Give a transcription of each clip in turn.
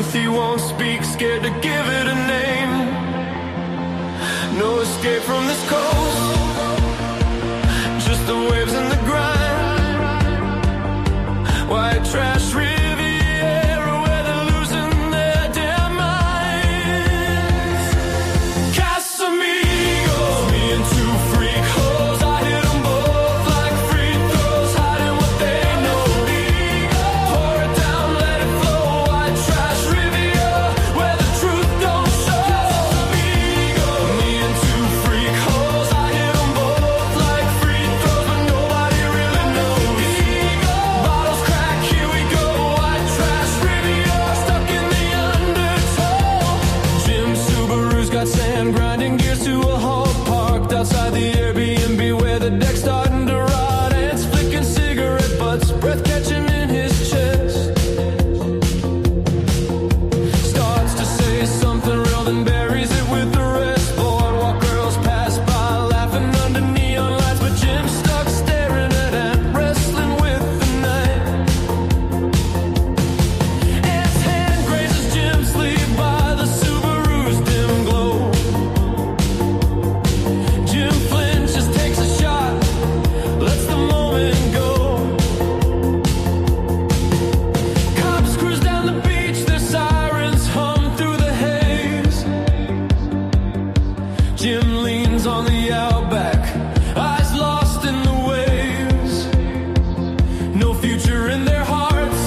truth he won't speak, scared to give it a name. No escape from this coast, just the waves and the grind. White trash Riviera where they're losing their damn minds. Casamigos, me and two freak hoes, I hit them both like free throws, hiding what they know. Pour it down, let it flow. White trash Riviera where the truth don't show. Me and two freak hoes, I hit them both like free throws, but nobody really knows. Bottles crack, here we go. White trash Riviera stuck in the undertow. Jim Subaru's got sand grinding gears to a halt, parked outside the Airbnb where the deck's starting to rot. Ants flicking cigarette butts, breath catching in his chest. Starts to say something real, then buries it with the rest. Boardwalk girls pass by, laughing under neon lights, but Jim's stuck staring at Ant, wrestling with the night. Ant's hand grazes Jim's sleeve by the Subaru's dim glow. Jim flinches, takes a shot, lets the moment go. Cops cruise down the beach, their sirens hum through the haze. Jim leans on the outback, eyes lost in the waves. No future in their hearts,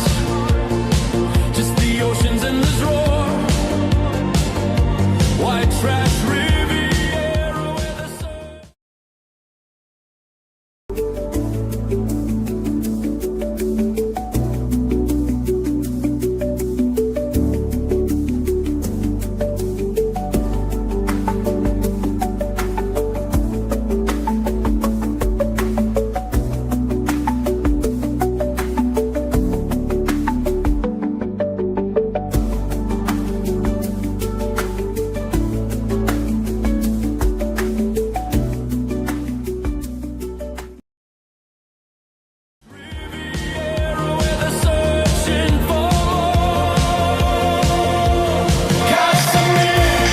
just the ocean's endless roar. White trash Riviera where the sun. Where they're searching for Casamigos,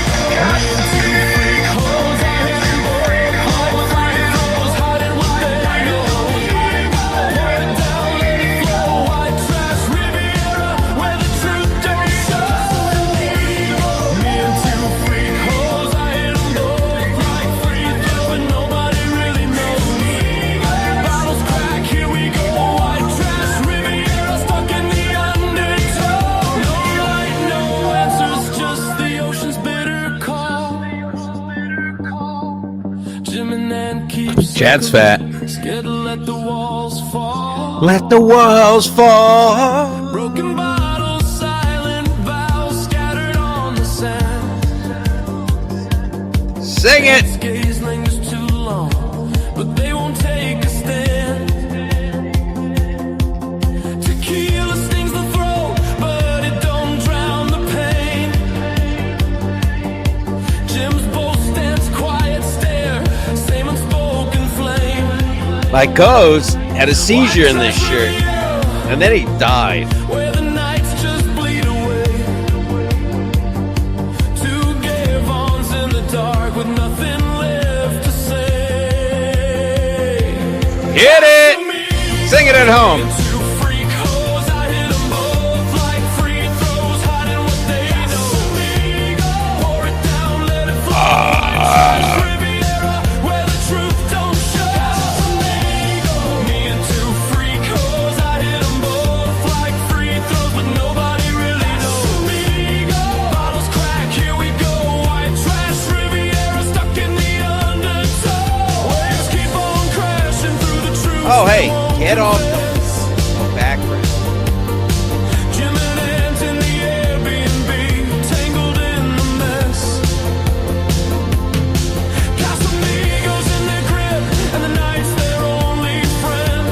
two freak hoes, I hit them both like free throws, hiding what they know. Pour it down, let it flow. White trash Riviera where the truth don't show. Me and two freak hoes, I hit them both like free throws, but nobody really knows. Bottles crack, here we go. White trash Riviera stuck in the undertow. No light, no answers, just the ocean's bitter call. Jim and Nan keep Chad's fat. scared to let the walls fall. Let the walls fall. Broken bottles, silent vows scattered on the sand. Sing it. Gaze lingers too long, but they won't take a stand. Tequila stings the throat, but it don't drown the pain. Jim's both stands quiet stare, same unspoken flame. My ghost had a seizure in this shirt, and then he died. Where the nights just bleed away. Two gay Vons in the dark with nothing left to say. Hit it. Sing it at home. Two freak hoes, I hit them both like free throws, hiding what they know. Pour it down, let it flow. Trash Riviera where the truth don't show. Me and two freak hoes, I hit them both like free throws, but nobody really knows. Bottles crack, here we go. White trash Riviera stuck in the undertow. Waves keep on crashing through the truth. Oh, hey, get off the background. Jim and Ant in the Airbnb, tangled in the mess. Casamigos in their crib, and the night's their only friend.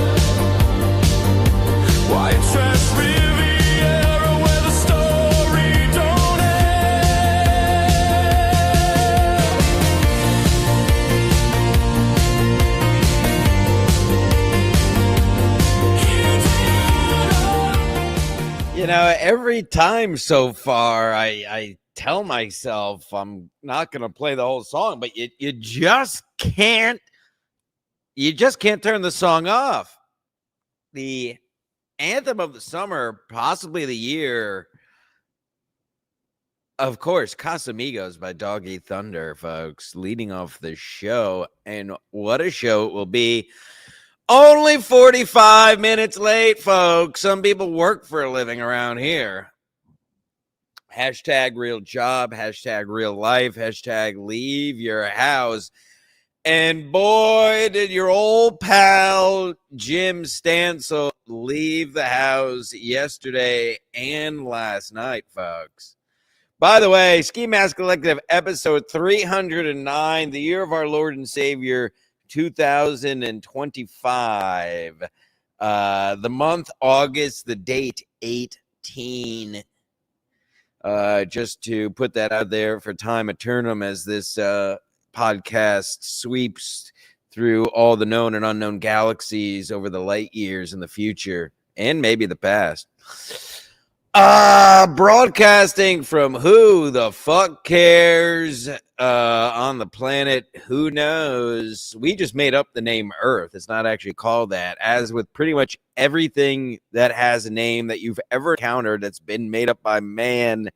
White trash Riviera where the story don't end. every time so far, I tell myself I'm not going to play the whole song, but you just can't. You just can't turn the song off. The anthem of the summer, possibly the year, of course, Casamigos by Doggy Thunder, folks, leading off the show. And what a show it will be. Only 45 minutes late, folks. Some people work for a living around here. Hashtag real job, hashtag real life, hashtag leave your house. And boy, did your old pal Jim Stansel leave the house yesterday and last night, folks. By the way, Ski Mask Collective episode 309, the year of our Lord and Savior, 2025. The month August, the date 18. Just to put that out there for time eternum as this podcast sweeps through all the known and unknown galaxies over the light years in the future and maybe the past. Broadcasting from who the fuck cares on the planet, who knows? We just made up the name Earth. It's not actually called that, as with pretty much everything that has a name that you've ever encountered that's been made up by man.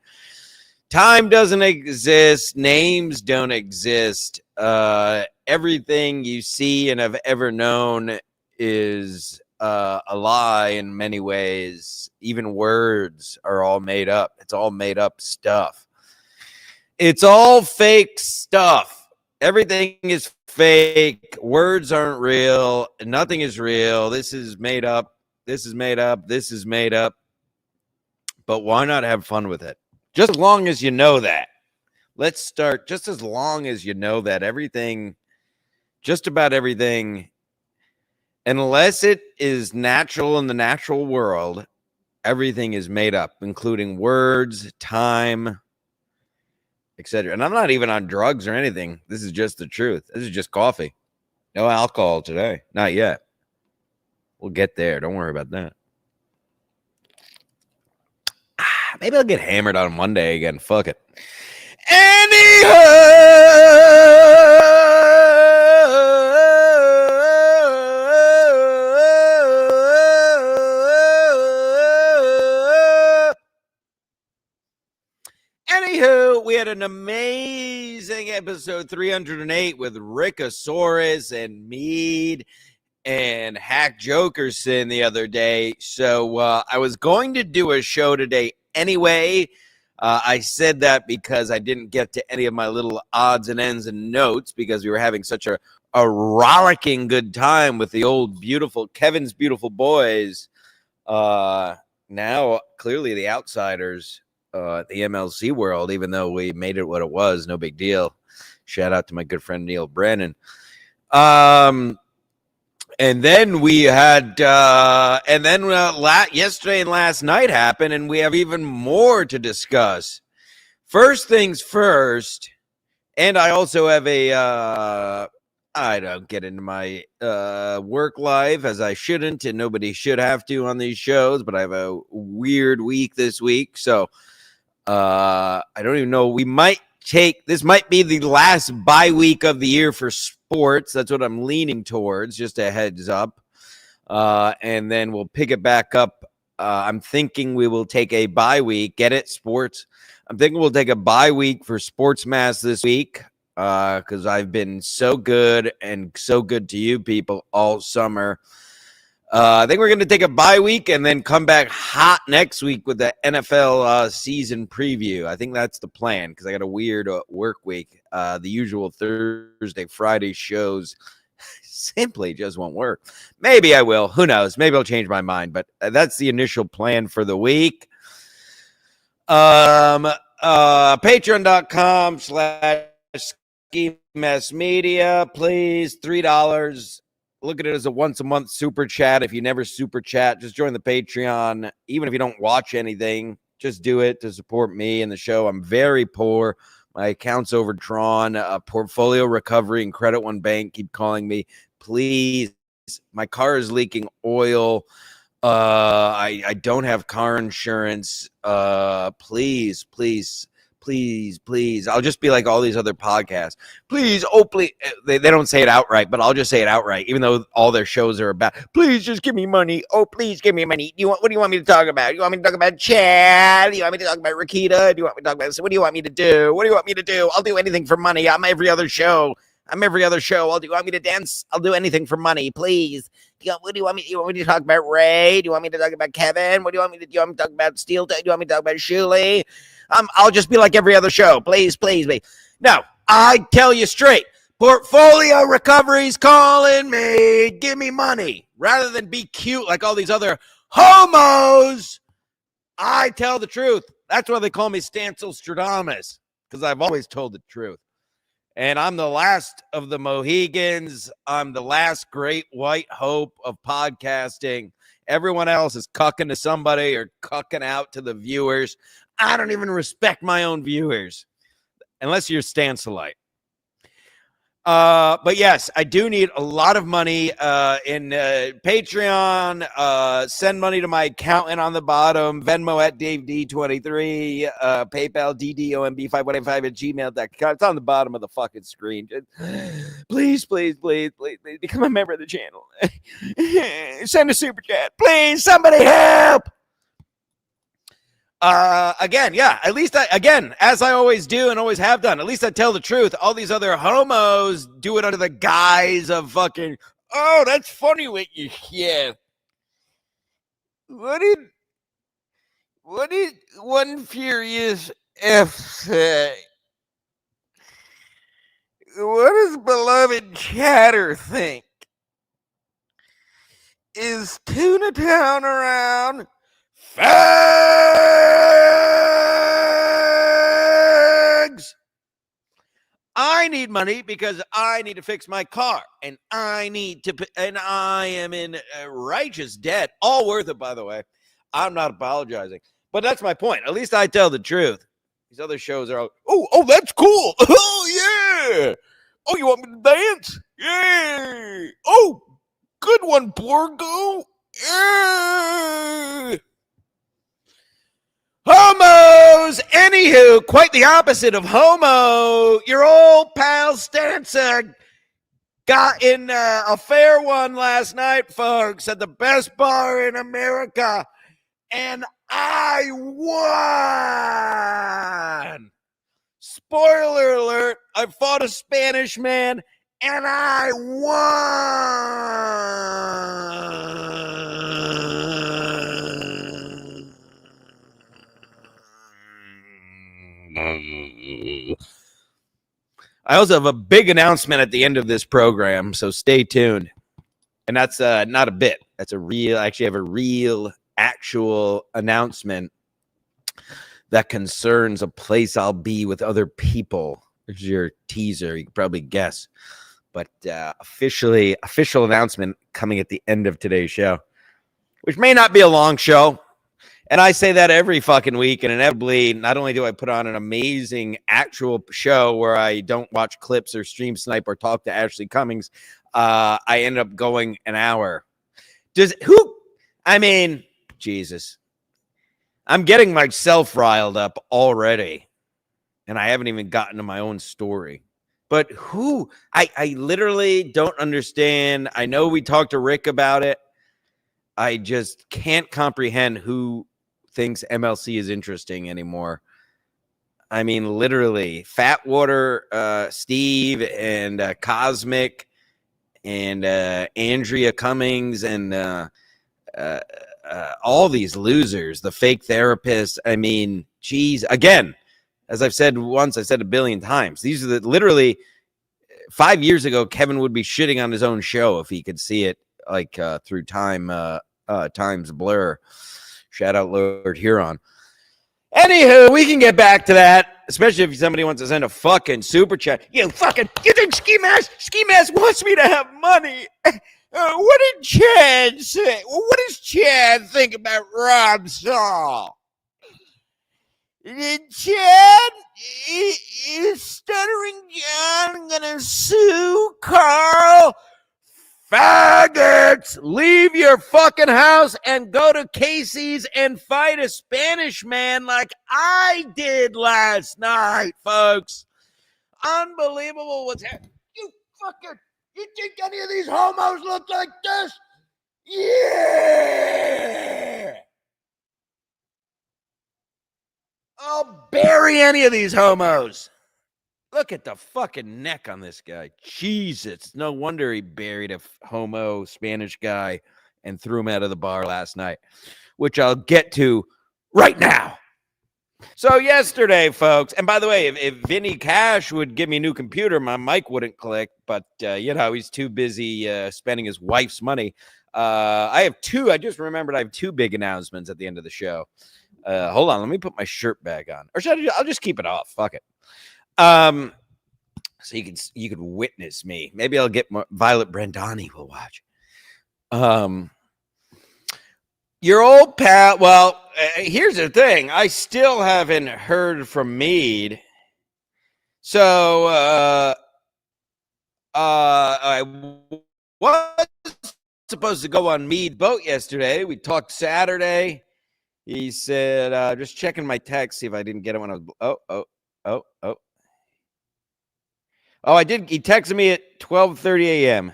Time doesn't exist. Names don't exist. Everything you see and have ever known is a lie in many ways. Even words are all made up. It's all made up stuff. It's all fake stuff. Everything is fake. Words aren't real. Nothing is real. This is made up. This is made up. This is made up. But why not have fun with it? Just as long as you know that. Let's start. Just as long as you know that everything, just about everything, unless it is natural in the natural world, everything is made up, including words, time, etc. And I'm not even on drugs or anything. This is just the truth. This is just coffee. No alcohol today. Not yet. We'll get there. Don't worry about that. Maybe I'll get hammered on Monday again. Fuck it. Anywho, we had an amazing episode 308 with Rickosaurus and Mead and Hack Jokerson the other day. So I was going to do a show today anyway. I said that because I didn't get to any of my little odds and ends and notes because we were having such a rollicking good time with the old beautiful Kevin's Beautiful Boys. Now, clearly the outsiders, the MLC world, even though we made it what it was, no big deal. Shout out to my good friend Neil Brennan. And then we had, yesterday and last night happened, and we have even more to discuss. First things first, and I also have I don't get into my work life as I shouldn't, and nobody should have to on these shows, but I have a weird week this week, so I don't even know. This might be the last bye week of the year for sports. That's what I'm leaning towards, just a heads up. And then we'll pick it back up. I'm thinking we will take a bye week. Get it? Sports. I'm thinking we'll take a bye week for Sports Mass this week because I've been so good and so good to you people all summer. I think we're going to take a bye week and then come back hot next week with the NFL season preview. I think that's the plan because I got a weird work week. The usual Thursday, Friday shows simply just won't work. Maybe I will. Who knows? Maybe I'll change my mind, but that's the initial plan for the week. Patreon.com/SkiMessMedia. Please, $3. Look at it as a once-a-month super chat. If you never super chat, just join the Patreon. Even if you don't watch anything, just do it to support me and the show. I'm very poor. My account's overdrawn. Portfolio Recovery and Credit One Bank keep calling me. Please, my car is leaking oil. I don't have car insurance. Please, please, please, please. I'll just be like all these other podcasts. Please, oh please. They don't say it outright, but I'll just say it outright, even though all their shows are about. Please just give me money. Oh, please give me money. What do you want me to talk about? You want me to talk about Chad? Do you want me to talk about Rakita? Do you want me to talk about? What do you want me to do? What do you want me to do? I'll do anything for money. I'm every other show. Do you want me to dance? I'll do anything for money, please. What do you want me? You want me to talk about Ray? Do you want me to talk about Kevin? What do you want me to? Do you want me to talk about Steel? Do you want me to talk about Shuley? I'll just be like every other show. Please, please, please. No, I tell you straight. Portfolio Recovery's calling me. Give me money rather than be cute like all these other homos. I tell the truth. That's why they call me Stancil Stradamus, because I've always told the truth. And I'm the last of the Mohegans. I'm the last great white hope of podcasting. Everyone else is cucking to somebody or cucking out to the viewers. I don't even respect my own viewers, unless you're Stancilite. But yes, I do need a lot of money in Patreon. Send money to my accountant on the bottom. Venmo at DaveD23. PayPal DDOMB5185@gmail.com. It's on the bottom of the fucking screen. Please, please, please, please, please become a member of the channel. Send a super chat. Please, somebody help. Again, yeah, at least as I always do and always have done, at least I tell the truth. All these other homos do it under the guise of fucking, oh, that's funny what you hear. What did One Furious F say? What does beloved Chatter think? Is Tuna Town around? Fags! I need money because I need to fix my car, and I am in righteous debt. All worth it, by the way. I'm not apologizing, but that's my point. At least I tell the truth. These other shows are all, oh, that's cool. Oh, yeah. Oh, you want me to dance? Yeah. Oh, good one, Borgo. Yeah. Homos! Anywho, quite the opposite of homo. Your old pal Stanza got in a fair one last night, folks, at the best bar in America, and I won! Spoiler alert, I fought a Spanish man, and I won! I also have a big announcement at the end of this program, so stay tuned. And that's not a bit. That's a real, actually have a real, actual announcement that concerns a place I'll be with other people. There's your teaser. You can probably guess. But official announcement coming at the end of today's show, which may not be a long show. And I say that every fucking week, and inevitably, not only do I put on an amazing actual show where I don't watch clips or stream snipe or talk to Ashley Cummings, I end up going an hour. Jesus. I'm getting myself riled up already, and I haven't even gotten to my own story. But I literally don't understand. I know we talked to Rick about it. I just can't comprehend who thinks MLC is interesting anymore. I mean, literally, Fatwater, Steve, and Cosmic, and Andrea Cummings, and all these losers, the fake therapists. I mean, geez, again, as I've said once, I said a billion times, these are literally 5 years ago, Kevin would be shitting on his own show if he could see it like through time's blur. Shout out Lord Huron. Anywho, we can get back to that, especially if somebody wants to send a fucking super chat. You think Ski Mask wants me to have money? What did Chad say? What does Chad think about Rob Saul? Chad is Stuttering John gonna sue Carl Faggots, leave your fucking house and go to Casey's and fight a Spanish man like I did last night, folks. Unbelievable what's happening. You think any of these homos look like this? Yeah! I'll bury any of these homos. Look at the fucking neck on this guy. Jesus. No wonder he buried a homo Spanish guy and threw him out of the bar last night, which I'll get to right now. So yesterday, folks, and by the way, if Vinny Cash would give me a new computer, my mic wouldn't click, but he's too busy spending his wife's money. I just remembered I have two big announcements at the end of the show. Hold on, let me put my shirt back on. Or I'll just keep it off. Fuck it. So you could witness me. Maybe I'll get more. Violet Brandani will watch. Your old pal. Well, here's the thing. I still haven't heard from Mead. So I was supposed to go on Mead's boat yesterday. We talked Saturday. He said, just checking my text, see if I didn't get it when I was. Oh, I did. He texted me at 12:30 a.m.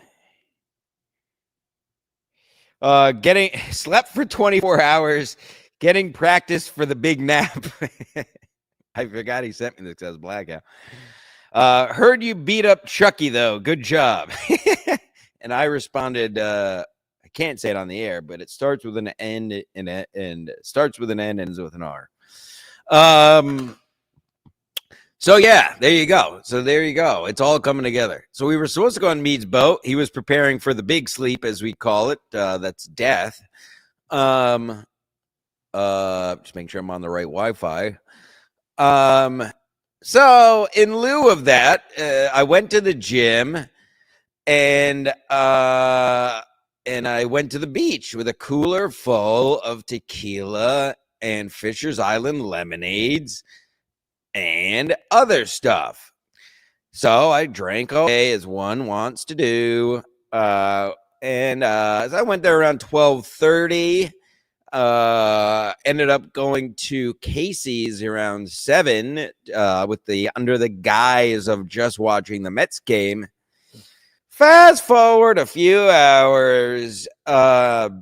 Slept for 24 hours, getting practice for the big nap. I forgot he sent me this as blackout. Heard you beat up Chucky though. Good job. And I responded, I can't say it on the air, but it starts with an N and starts with an N and ends with an R. So yeah, there you go. It's all coming together. So we were supposed to go on Mead's boat. He was preparing for the big sleep, as we call it. That's death. Just making sure I'm on the right Wi-Fi. So in lieu of that, I went to the gym and I went to the beach with a cooler full of tequila and Fisher's Island lemonades and other stuff. So I drank away as one wants to do. And as I went there around 12:30, ended up going to Casey's around 7 under the guise of just watching the Mets game. Fast forward a few hours, I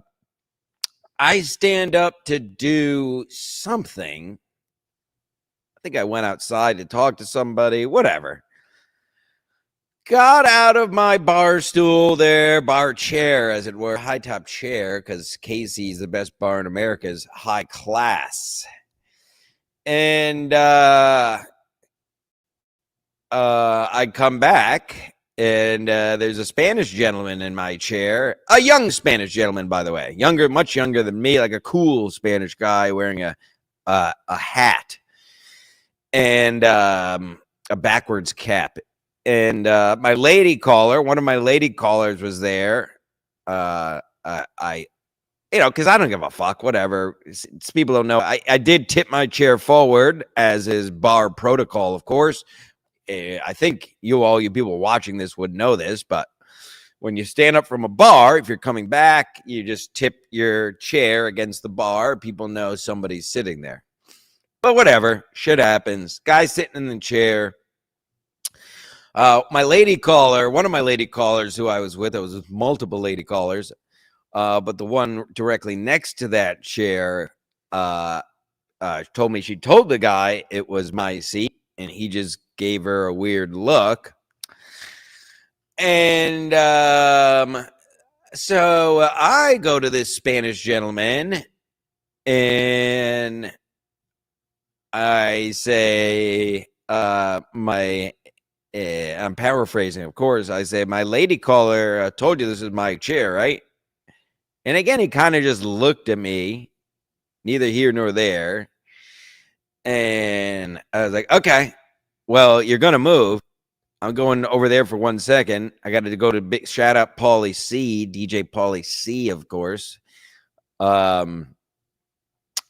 stand up to do something. I think I went outside to talk to somebody, whatever. Got out of my bar stool there, bar chair, as it were, high top chair, because Casey's, the best bar in America, is high class. And I come back, and there's a Spanish gentleman in my chair, a young Spanish gentleman, by the way, much younger than me, like a cool Spanish guy wearing a hat and a backwards cap. And my lady caller, one of my lady callers was there. Because I don't give a fuck, whatever. People don't know. I did tip my chair forward, as is bar protocol, of course. I think you people watching this would know this, but when you stand up from a bar, if you're coming back, you just tip your chair against the bar. People know somebody's sitting there. But whatever, shit happens. Guy sitting in the chair. My lady caller, one of my lady callers who I was with multiple lady callers, but the one directly next to that chair told me she told the guy it was my seat, and he just gave her a weird look. And so I go to this Spanish gentleman, and I say, I'm paraphrasing, of course. I say, my lady caller told you this is my chair, right? And again, he kind of just looked at me, neither here nor there. And I was like, okay, well, you're going to move. I'm going over there for 1 second. I got to go to big shout out Paulie C, DJ Paulie C, of course. I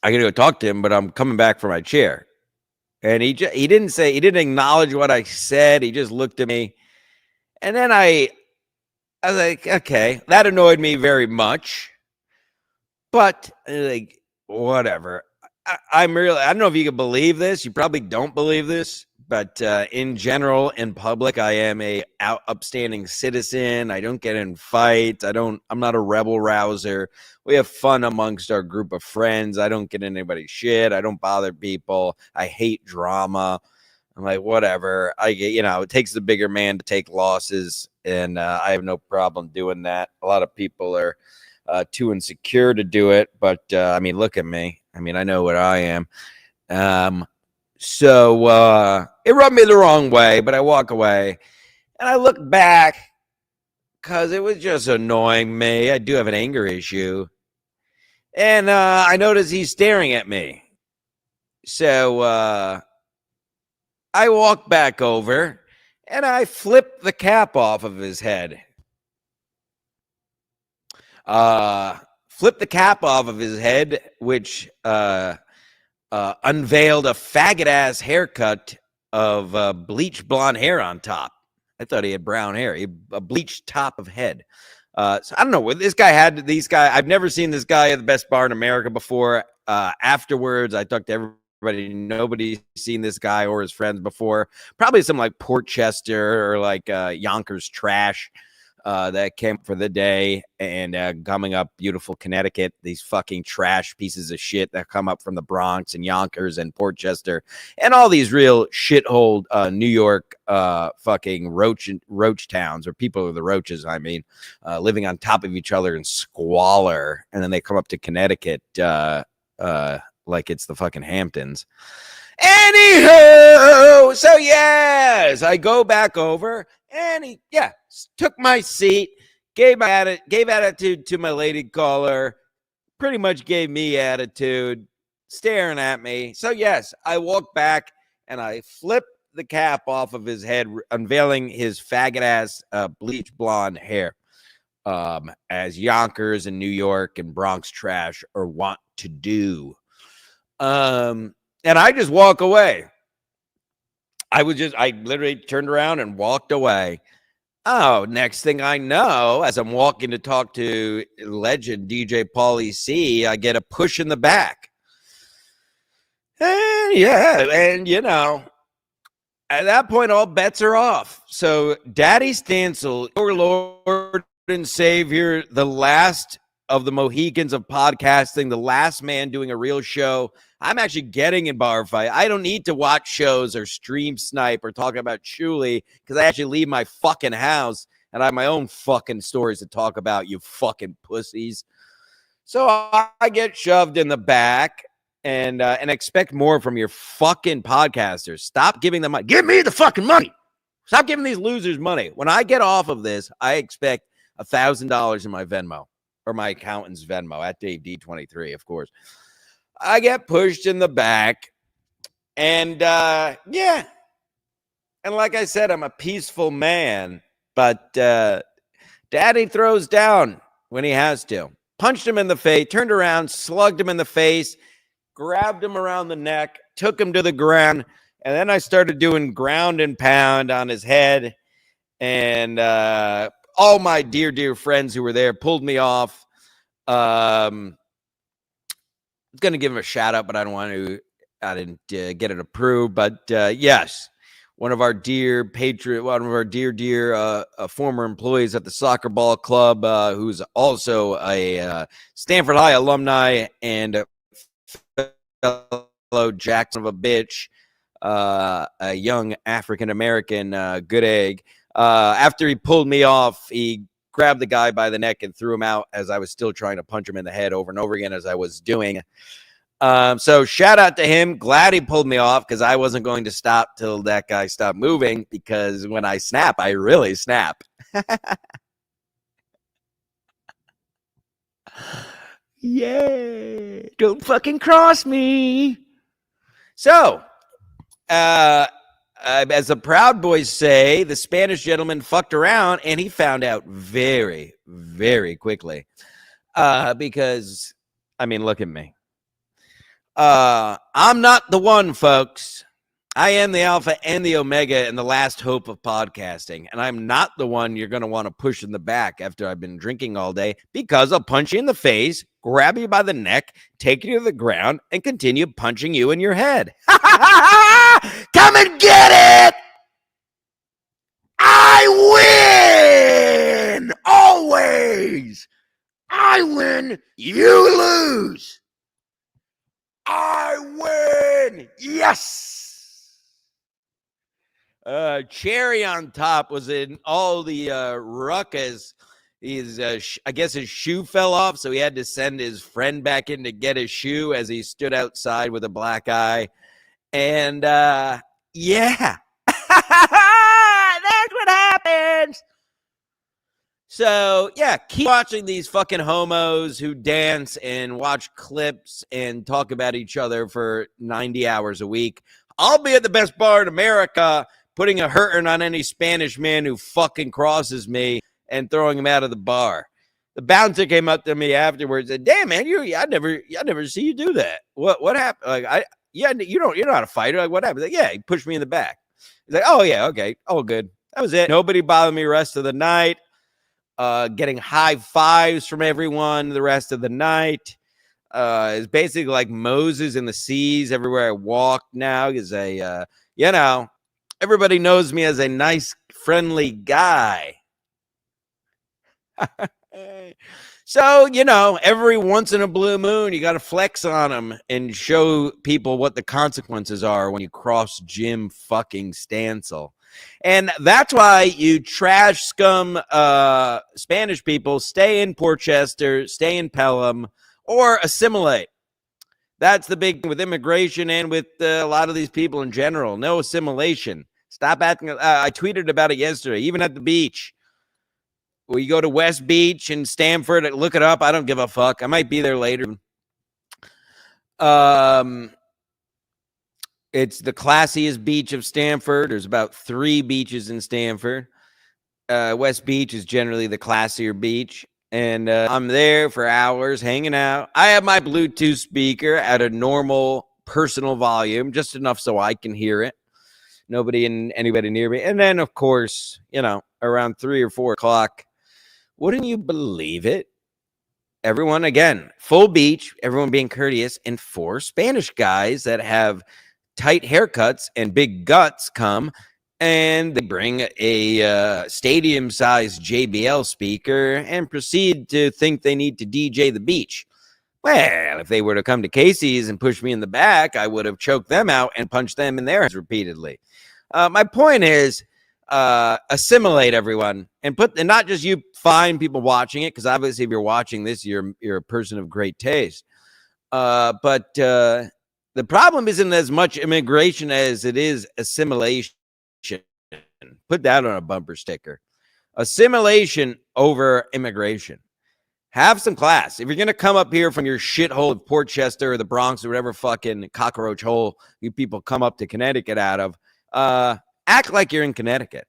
got to go talk to him, but I'm coming back for my chair. And he didn't acknowledge what I said. He just looked at me. And then I I was like, okay, that annoyed me very much, but like, whatever. I'm really, I don't know if you can believe this. You probably don't believe this, but in general, in public, I am a upstanding citizen. I don't get in fights. I'm not a rebel rouser. We have fun amongst our group of friends. I don't get in anybody's shit. I don't bother people. I hate drama. I'm like, whatever. I get, it takes the bigger man to take losses, and I have no problem doing that. A lot of people are too insecure to do it, but I mean, look at me. I mean, I know what I am. So it rubbed me the wrong way, but I walk away and I look back because it was just annoying me. I do have an anger issue, and I notice he's staring at me. So I walk back over and I flip the cap off of his head. Flip the cap off of his head, which unveiled a faggot ass haircut of bleached blonde hair on top. I thought he had brown hair. He a bleached top of head. So I don't know what this guy had. I've never seen this guy at the best bar in America before. Afterwards, I talked to everybody. Nobody's seen this guy or his friends before. Probably some like Portchester or like Yonkers trash that came for the day, and coming up beautiful Connecticut, these fucking trash pieces of shit that come up from the Bronx and Yonkers and Portchester and all these real shithole New York fucking roach towns, or people are the roaches, I mean, living on top of each other in squalor, and then they come up to Connecticut like it's the fucking Hamptons. Anywho, so yes, I go back over, and he took my seat, gave attitude to my lady caller, pretty much gave me attitude, staring at me. So yes, I walk back and I flip the cap off of his head, unveiling his faggot ass bleach blonde hair, as Yonkers and New York and Bronx trash are wont to do. And I just walk away. I literally turned around and walked away. Oh, next thing I know, as I'm walking to talk to legend DJ Paulie C, I get a push in the back. And at that point, all bets are off. So Daddy Stancil, your Lord and Savior, the last of the Mohicans of podcasting, the last man doing a real show. I'm actually getting in bar fight. I don't need to watch shows or stream snipe or talk about Chuli, because I actually leave my fucking house and I have my own fucking stories to talk about, you fucking pussies. So I get shoved in the back and expect more from your fucking podcasters. Stop giving them money. Give me the fucking money. Stop giving these losers money. When I get off of this, I expect $1,000 in my Venmo, or my accountant's Venmo, at Dave D23, of course. I get pushed in the back, and and like I said, I'm a peaceful man, but Daddy throws down when he has to. Punched him in the face, turned around, slugged him in the face, grabbed him around the neck, took him to the ground, and then I started doing ground and pound on his head, and all my dear friends who were there pulled me off. Going to give him a shout out, but I didn't get it approved. But yes, one of our dear former employees at the soccer ball club, who's also a Stanford High alumni and fellow Jackson of a bitch, a young African-American good egg. After he pulled me off, he grabbed the guy by the neck and threw him out as I was still trying to punch him in the head over and over again, as I was doing. So shout out to him. Glad he pulled me off, because I wasn't going to stop till that guy stopped moving, because when I snap, I really snap. Yeah. Don't fucking cross me. So, as the Proud Boys say, the Spanish gentleman fucked around, and he found out very, very quickly. Because, I mean, look at me. I'm not the one, folks. I am the alpha and the omega and the last hope of podcasting. And I'm not the one you're going to want to push in the back after I've been drinking all day, because I'll punch you in the face, grab you by the neck, take you to the ground, and continue punching you in your head. Come and get it! I win! Always! I win, you lose! I win! Yes! Cherry on top was in all the ruckus. I guess his shoe fell off, so he had to send his friend back in to get his shoe as he stood outside with a black eye. And yeah, that's what happens. So yeah, keep watching these fucking homos who dance and watch clips and talk about each other for 90 hours a week. I'll be at the best bar in America, putting a hurting on any Spanish man who fucking crosses me and throwing him out of the bar. The bouncer came up to me afterwards and said, "Damn, man, I never see you do that. What happened? Like, you're not a fighter. Like, what happened?" Like, yeah, he pushed me in the back. He's like, "Oh yeah, okay, all good. That was it. Nobody bothered me the rest of the night. Getting high fives from everyone the rest of the night. It's basically like Moses in the seas everywhere I walk now. Is everybody knows me as a nice, friendly guy." So, every once in a blue moon, you got to flex on them and show people what the consequences are when you cross Jim fucking Stansel. And that's why you trash scum Spanish people stay in Portchester, stay in Pelham, or assimilate. That's the big thing with immigration and with a lot of these people in general. No assimilation. Stop acting. I tweeted about it yesterday, even at the beach. We go to West Beach in Stamford. Look it up. I don't give a fuck. I might be there later. It's the classiest beach of Stamford. There's about 3 beaches in Stamford. West Beach is generally the classier beach. And I'm there for hours hanging out. I have my Bluetooth speaker at a normal personal volume, just enough so I can hear it. Anybody near me. And then, of course, around 3 or 4 o'clock, wouldn't you believe it? Everyone, again, full beach, everyone being courteous, and 4 Spanish guys that have tight haircuts and big guts come, and they bring a stadium-sized JBL speaker and proceed to think they need to DJ the beach. Well, if they were to come to Casey's and push me in the back, I would have choked them out and punched them in their heads repeatedly. My point is, assimilate everyone and not just you fine people watching it, because obviously if you're watching this, you're a person of great taste. But the problem isn't as much immigration as it is assimilation. Put that on a bumper sticker. Assimilation over immigration. Have some class. If you're going to come up here from your shithole of Portchester or the Bronx or whatever fucking cockroach hole you people come up to Connecticut out of, act like you're in Connecticut.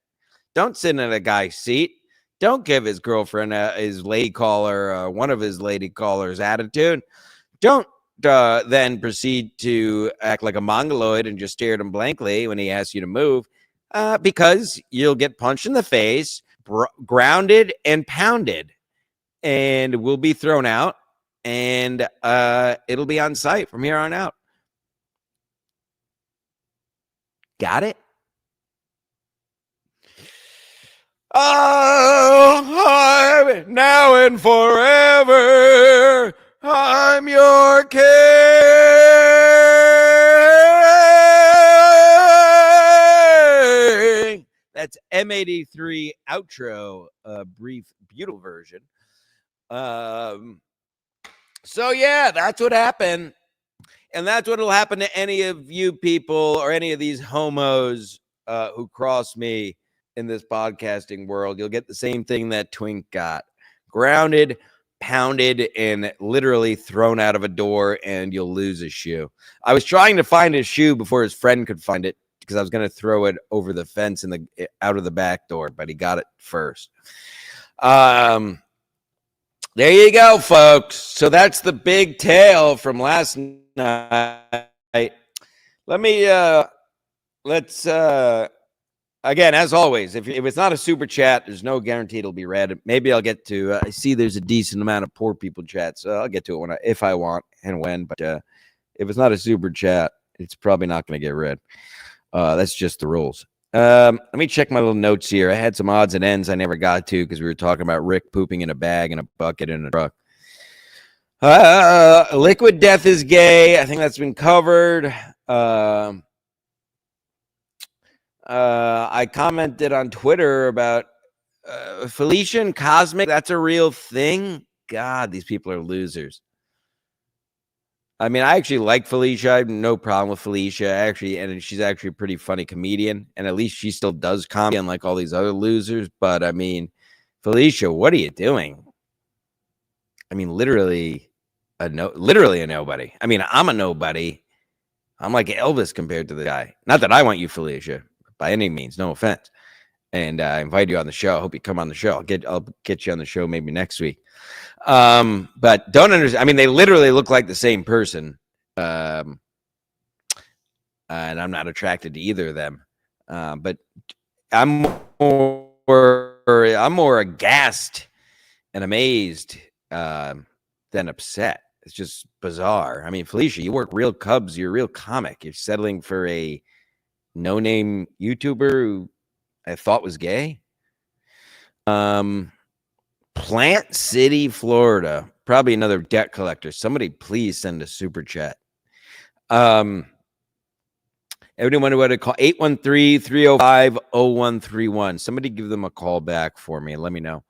Don't sit in a guy's seat. Don't give his girlfriend his lady caller, one of his lady callers attitude. Don't then proceed to act like a mongoloid and just stare at him blankly when he asks you to move, because you'll get punched in the face, grounded and pounded, and will be thrown out, and it'll be on site from here on out. Got it? Oh, now and forever, I'm your king. That's M83 outro, brief, beautiful version. So yeah, that's what happened. And that's what will happen to any of you people or any of these homos who cross me in this podcasting world. You'll get the same thing that Twink got. Grounded, pounded, and literally thrown out of a door, and you'll lose his shoe. I was trying to find his shoe before his friend could find it, because I was going to throw it over the fence out of the back door, but he got it first. There you go, folks. So that's the big tale from last night. Let me let's again, as always, if it's not a super chat, there's no guarantee it'll be read. Maybe I'll get to. I see there's a decent amount of poor people chat, so I'll get to it if I want and when. But if it's not a super chat, it's probably not going to get read. That's just the rules. Let me check my little notes here. I had some odds and ends I never got to because we were talking about Rick pooping in a bag and a bucket in a truck. Liquid death is gay. I think that's been covered. I commented on Twitter about Felicia and Cosmic. That's a real thing. God, these people are losers. I mean, I actually like Felicia. I have no problem with Felicia. And she's actually a pretty funny comedian. And at least she still does comedy, unlike all these other losers. But I mean, Felicia, what are you doing? I mean, literally a nobody. I mean, I'm a nobody. I'm like Elvis compared to the guy. Not that I want you, Felicia, by any means. No offense. And I invite you on the show. I hope you come on the show. I'll get you on the show maybe next week. But don't understand. I mean, they literally look like the same person. And I'm not attracted to either of them. But I'm more aghast and amazed than upset. It's just bizarre. I mean, Felicia, you work real Cubs. You're a real comic. You're settling for a no-name YouTuber who I thought was gay. Plant City, Florida. Probably another debt collector. Somebody please send a super chat. Everyone who had to call 813-305-0131. Somebody give them a call back for me and let me know.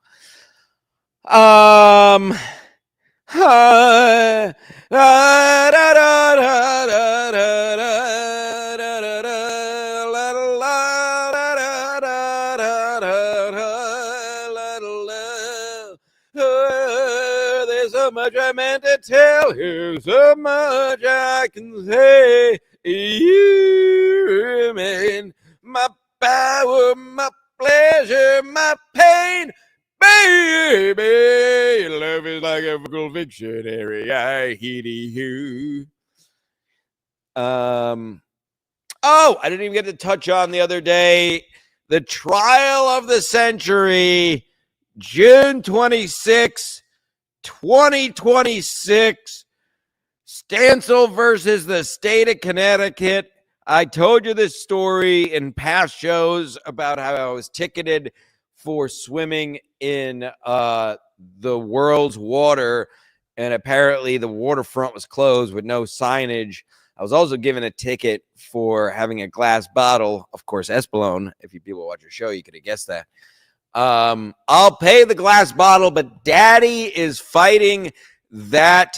There's so much I meant to tell you, so much I can say. You remain my power, my pleasure, my pain. Baby, love is like a vocal dictionary. I hear you. Oh, I didn't even get to touch on the other day the trial of the century, June 26, 2026. Stancil versus the state of Connecticut. I told you this story in past shows about how I was ticketed for swimming in the world's water, and apparently the waterfront was closed with no signage. I was also given a ticket for having a glass bottle, of course, Espolone. If you people watch your show, you could have guessed that. I'll pay the glass bottle, but Daddy is fighting that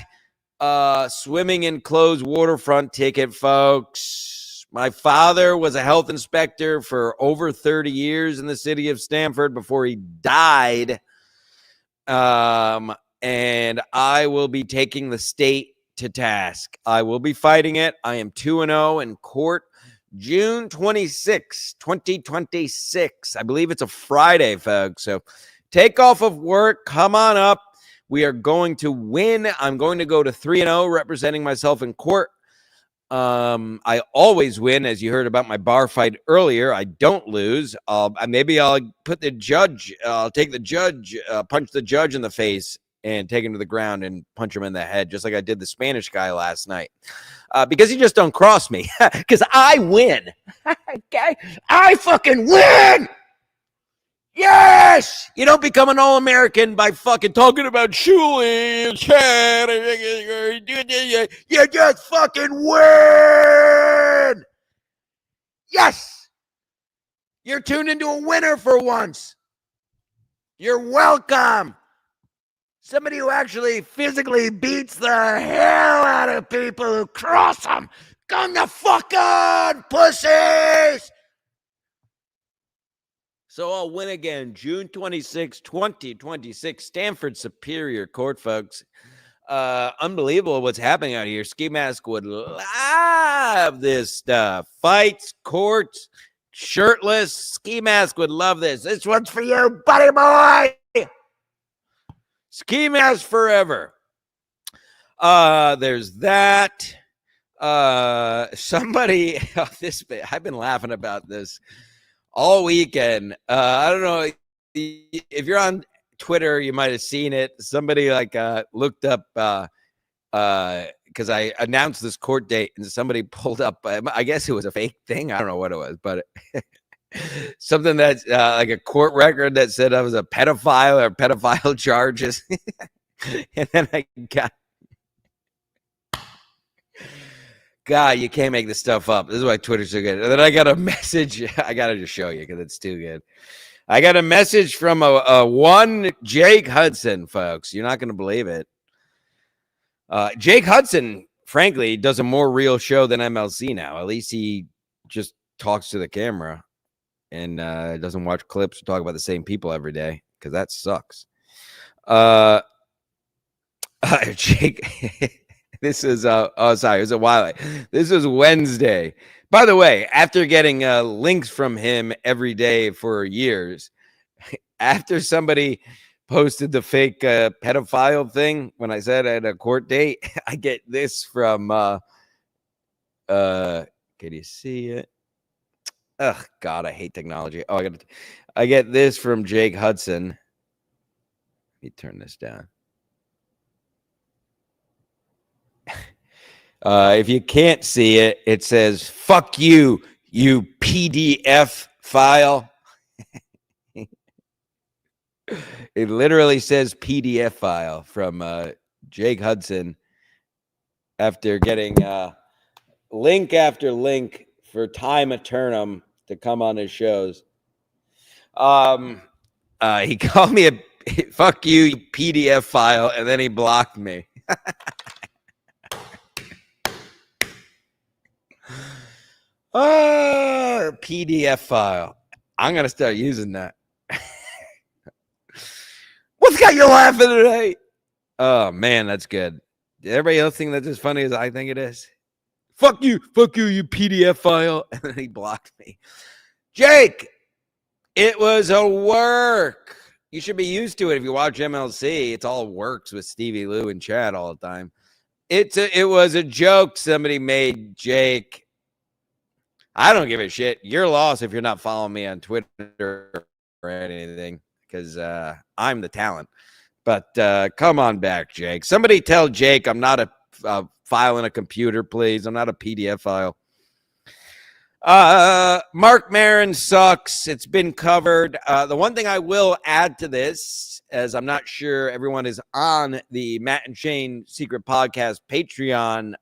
swimming in closed waterfront ticket, folks. My father was a health inspector for over 30 years in the city of Stamford before he died. And I will be taking the state to task. I will be fighting it. I am 2-0 in court. June 26, 2026. I believe it's a Friday, folks. So take off of work. Come on up. We are going to win. I'm going to go to 3-0 representing myself in court. I always win, as you heard about my bar fight earlier. I don't lose. Maybe I'll put the judge. I'll take the judge, punch the judge in the face, and take him to the ground and punch him in the head, just like I did the Spanish guy last night. Because he just don't cross me. Because I win. Okay, I fucking win. Yes! You don't become an All-American by fucking talking about Shuli and Chad. You just fucking win! Yes! You're tuned into a winner for once. You're welcome. Somebody who actually physically beats the hell out of people who cross them. Come the fuck on, pussies! So I'll win again, June 26, 2026, Stanford Superior Court, folks. Unbelievable what's happening out here. Ski Mask would love this stuff. Fights, courts, shirtless. Ski Mask would love this. This one's for you, buddy boy. Ski Mask forever. There's that. Somebody, I've been laughing about this all weekend. I don't know if you're on Twitter, you might have seen it. Somebody looked up because I announced this court date, and somebody pulled up. I guess it was a fake thing. I don't know what it was, but something that's like a court record that said I was a pedophile or pedophile charges. And then I got, God, you can't make this stuff up. This is why Twitter's so good. And then I got a message. I got to just show you because it's too good. I got a message from a one Jake Hudson, folks. You're not going to believe it. Jake Hudson, frankly, does a more real show than MLC now. At least he just talks to the camera and doesn't watch clips or talk about the same people every day because that sucks. Jake, this is sorry, it was a while. This was Wednesday. By the way, after getting links from him every day for years, after somebody posted the fake pedophile thing when I said I had a court date, I get this from can you see it? Oh God, I hate technology. Oh, I get this from Jake Hudson. Let me turn this down. If you can't see it, it says, fuck you, you PDF file. It literally says PDF file from Jake Hudson after getting link after link for time eternum to come on his shows. He called me a fuck you, you PDF file, and then he blocked me. PDF file. I'm going to start using that. What's got you laughing today? Oh, man, that's good. Did everybody else think that's as funny as I think it is? Fuck you, you PDF file. And then he blocked me. Jake, it was a work. You should be used to it if you watch MLC. It's all works with Stevie Lou and Chad all the time. It was a joke somebody made, Jake. I don't give a shit. You're lost if you're not following me on Twitter or anything because I'm the talent. But come on back, Jake. Somebody tell Jake I'm not a file in a computer, please. I'm not a PDF file. Mark Maron sucks. It's been covered. The one thing I will add to this, as I'm not sure everyone is on the Matt and Shane Secret Podcast Patreon,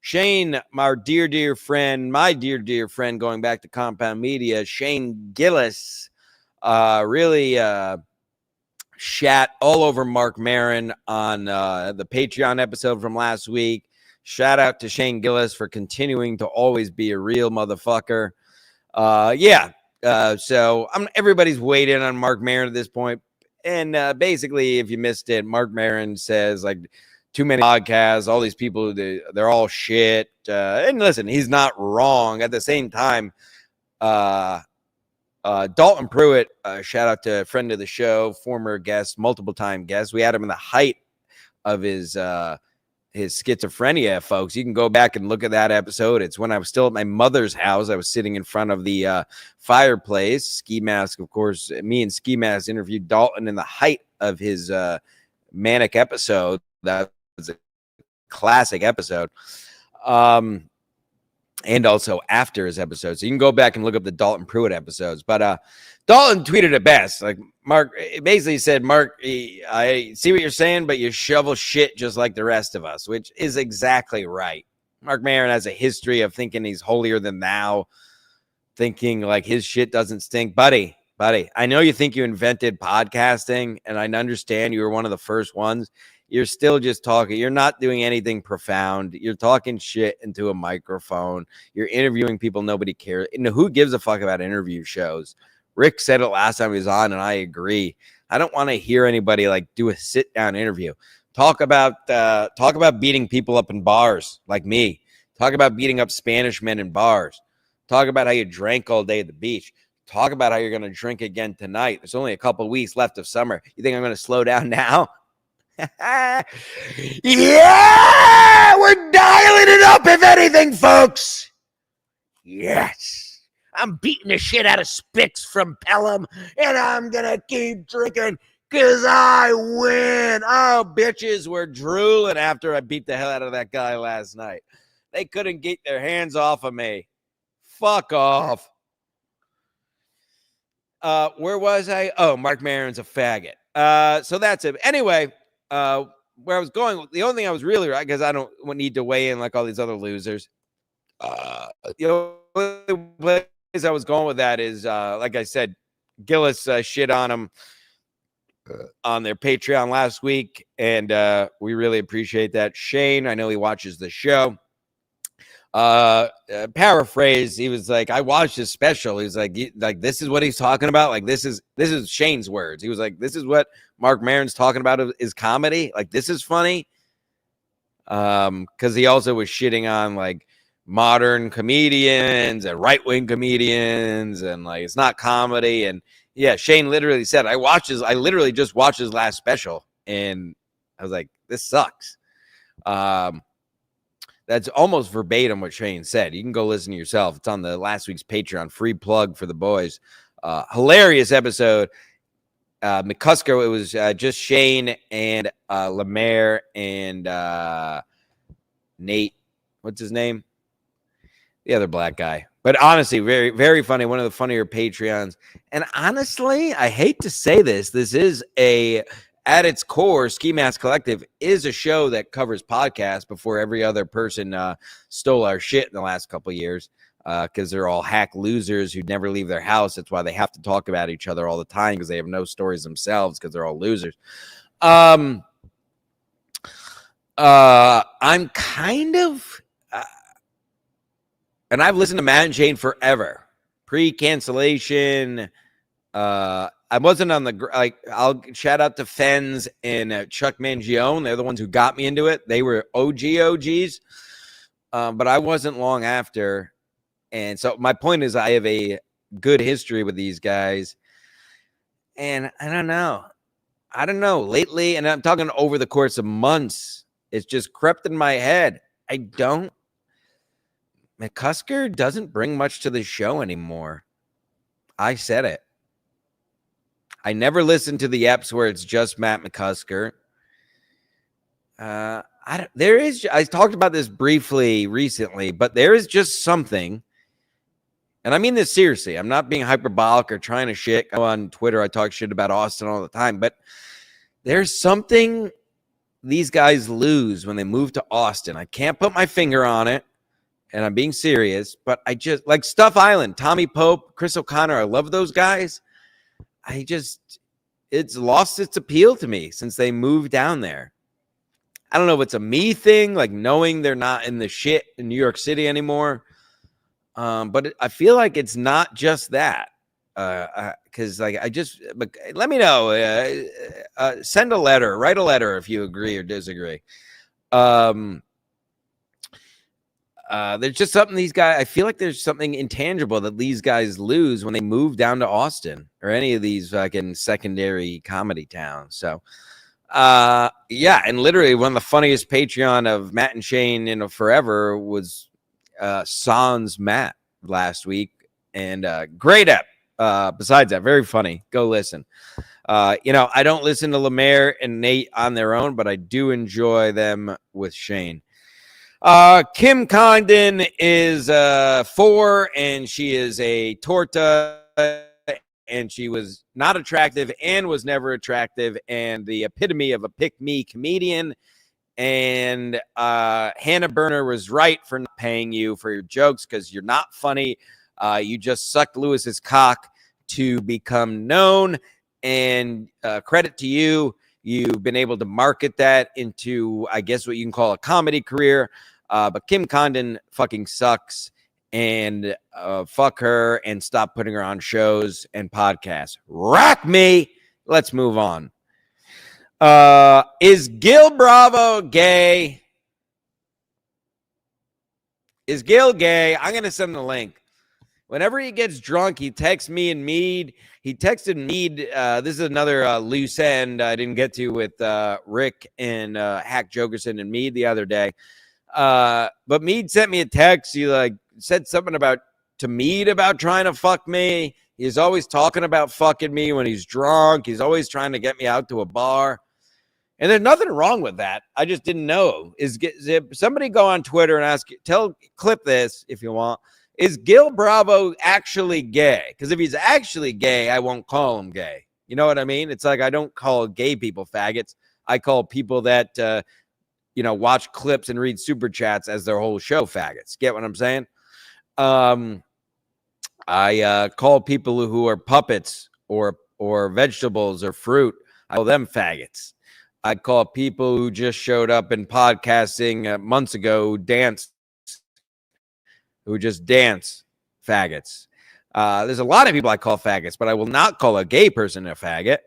Shane, my dear friend, going back to Compound Media, Shane Gillis, really shat all over Mark Maron on the Patreon episode from last week. Shout out to Shane Gillis for continuing to always be a real motherfucker. So everybody's waiting on Mark Maron at this point. And basically, if you missed it, Mark Maron says, like, too many podcasts, all these people, they're all shit. And listen, he's not wrong. At the same time, Dalton Pruitt, shout out to a friend of the show, former guest, multiple time guest. We had him in the height of his schizophrenia, folks. You can go back and look at that episode. It's when I was still at my mother's house. I was sitting in front of the fireplace. Ski Mask, of course, me and Ski Mask interviewed Dalton in the height of his manic episode. That was a classic episode. And also after his episode. So you can go back and look up the Dalton Pruitt episodes. But Dalton tweeted it best. Like, Mark, it basically said, Mark, I see what you're saying, but you shovel shit just like the rest of us, which is exactly right. Mark Maron has a history of thinking he's holier than thou, thinking like his shit doesn't stink. Buddy, I know you think you invented podcasting, and I understand you were one of the first ones. You're still just talking. You're not doing anything profound. You're talking shit into a microphone. You're interviewing people nobody cares. And who gives a fuck about interview shows? Rick said it last time he was on, and I agree. I don't want to hear anybody like do a sit-down interview. Talk about beating people up in bars like me. Talk about beating up Spanish men in bars. Talk about how you drank all day at the beach. Talk about how you're going to drink again tonight. There's only a couple weeks left of summer. You think I'm going to slow down now? Yeah, we're dialing it up, if anything, folks. Yes. I'm beating the shit out of Spix from Pelham, and I'm going to keep drinking because I win. Oh, bitches were drooling after I beat the hell out of that guy last night. They couldn't get their hands off of me. Fuck off. Where was I? Oh, Mark Maron's a faggot. So that's it. Anyway, where I was going, the only thing I was really right, because I don't need to weigh in like all these other losers. The only place I was going with that is, like I said, Gillis shit on them on their Patreon last week, and we really appreciate that. Shane, I know he watches the show. Paraphrase, he was like, I watched his special. He was like this is what he's talking about. Like this is Shane's words. He was like, this is what Mark Maron's talking about is comedy. Like this is funny. Because he also was shitting on like modern comedians and right-wing comedians, and like it's not comedy. And yeah, Shane literally said, I literally just watched his last special, and I was like, this sucks. That's almost verbatim what Shane said. You can go listen to yourself. It's on the last week's Patreon. Free plug for the boys. Hilarious episode. McCusker, it was just Shane and Lemaire and Nate. What's his name? The other black guy. But honestly, very, very funny. One of the funnier Patreons. And honestly, I hate to say this. This is at its core, Ski Mask Collective is a show that covers podcasts before every other person stole our shit in the last couple of years, because they're all hack losers who never leave their house. That's why they have to talk about each other all the time, because they have no stories themselves because they're all losers. I'm kind of, and I've listened to Matt and Shane forever, pre-cancellation. I wasn't on the, I'll shout out to Fens and Chuck Mangione. They're the ones who got me into it. They were OGs. But I wasn't long after. And so my point is, I have a good history with these guys. And I don't know. Lately, and I'm talking over the course of months, it's just crept in my head. McCusker doesn't bring much to the show anymore. I said it. I never listen to the eps where it's just Matt McCusker. I talked about this briefly recently, but there is just something, and I mean this seriously. I'm not being hyperbolic or trying to shit. Go on Twitter, I talk shit about Austin all the time, but there's something these guys lose when they move to Austin. I can't put my finger on it, and I'm being serious, but I just, like Stuff Island, Tommy Pope, Chris O'Connor, I love those guys. It's lost its appeal to me since they moved down there. I don't know if it's a me thing, like knowing they're not in the shit in New York City anymore. But I feel like it's not just that. Because let me know. Send a letter, write a letter if you agree or disagree. There's just something these guys, I feel like there's something intangible that these guys lose when they move down to Austin or any of these fucking secondary comedy towns. So, yeah. And literally one of the funniest Patreon of Matt and Shane in forever was, Sans Matt last week, and, great ep. Besides that, very funny. Go listen. I don't listen to Lemaire and Nate on their own, but I do enjoy them with Shane. Kim Condon is 4, and she is a torta, and she was not attractive and was never attractive, and the epitome of a pick-me comedian. And Hannah Berner was right for not paying you for your jokes because you're not funny. You just sucked Lewis's cock to become known, and credit to you. You've been able to market that into, I guess, what you can call a comedy career. But Kim Condon fucking sucks, and fuck her, and stop putting her on shows and podcasts. Rack me. Let's move on. Is Gil Bravo gay? Is Gil gay? I'm going to send the link. Whenever he gets drunk, he texts me and Mead. He texted Mead. This is another loose end I didn't get to with Rick and Hack Jokerson and Mead the other day. But Mead sent me a text. He like said something to Mead about trying to fuck me. He's always talking about fucking me when he's drunk. He's always trying to get me out to a bar. And there's nothing wrong with that. I just didn't know. Is somebody go on Twitter and ask, clip this if you want. Is Gil Bravo actually gay? Because if he's actually gay, I won't call him gay. You know what I mean? It's like I don't call gay people faggots. I call people that, watch clips and read super chats as their whole show faggots. Get what I'm saying? I call people who are puppets or vegetables or fruit, I call them faggots. I call people who just showed up in podcasting months ago who just dance faggots. There's a lot of people I call faggots, but I will not call a gay person a faggot.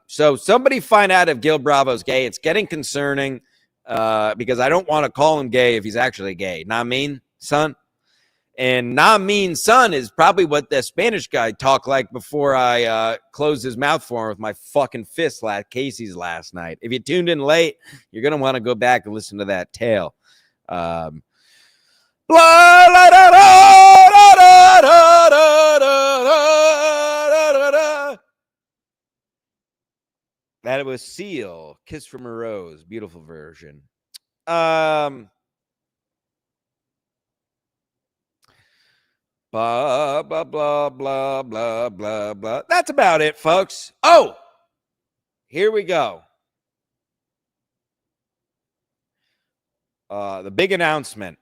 So somebody find out if Gil Bravo's gay. It's getting concerning because I don't want to call him gay if he's actually gay. Not mean, son. And not mean, son is probably what the Spanish guy talked like before I closed his mouth for him with my fucking fist Casey's last night. If you tuned in late, you're going to want to go back and listen to that tale. That was Seal, Kiss from a Rose, beautiful version. Blah, blah, blah, blah, blah, blah, blah. That's about it, folks. Oh, here we go. The big announcement.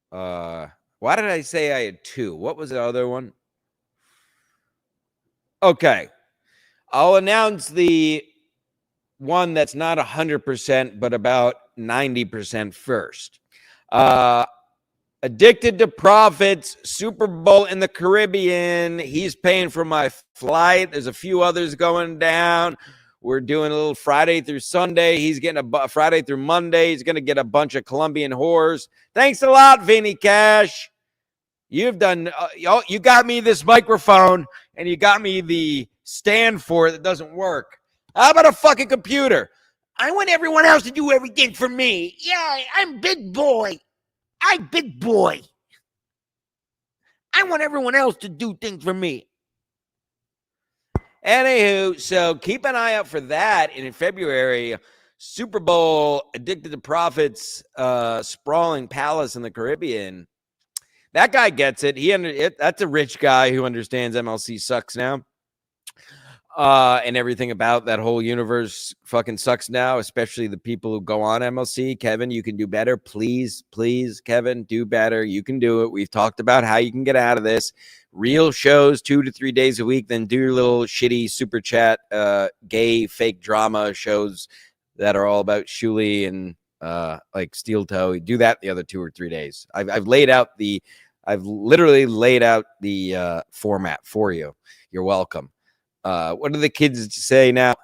Why did I say I had two? What was the other one? Okay. I'll announce the one that's not 100%, but about 90% first. Addicted to Profits, Super Bowl in the Caribbean. He's paying for my flight. There's a few others going down. We're doing a little Friday through Sunday. He's getting a Friday through Monday. He's going to get a bunch of Colombian whores. Thanks a lot, Vinny Cash. You've done, you got me this microphone and you got me the stand for it that doesn't work. How about a fucking computer? I want everyone else to do everything for me. Yeah, I'm big boy. I'm big boy. I want everyone else to do things for me. Anywho, so keep an eye out for that. And in February, Super Bowl, Addicted to Profits, Sprawling Palace in the Caribbean. That guy gets it. That's a rich guy who understands MLC sucks now. And everything about that whole universe fucking sucks now, especially the people who go on MLC. Kevin, you can do better. Please, Kevin, do better. You can do it. We've talked about how you can get out of this. Real shows 2 to 3 days a week, then do your little shitty super chat, gay fake drama shows that are all about Shuli and like Steel Toe. Do that the other 2 or 3 days. I've literally laid out the format for you. You're welcome. What do the kids say now?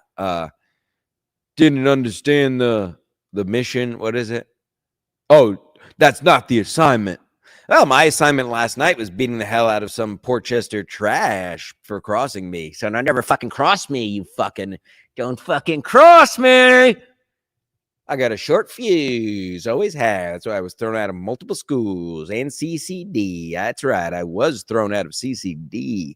Didn't understand the mission. What is it? Oh, that's not the assignment. Well, my assignment last night was beating the hell out of some Portchester trash for crossing me. So now never fucking cross me, you fucking don't fucking cross me. I got a short fuse, always had. So I was thrown out of multiple schools and CCD. That's right. I was thrown out of CCD.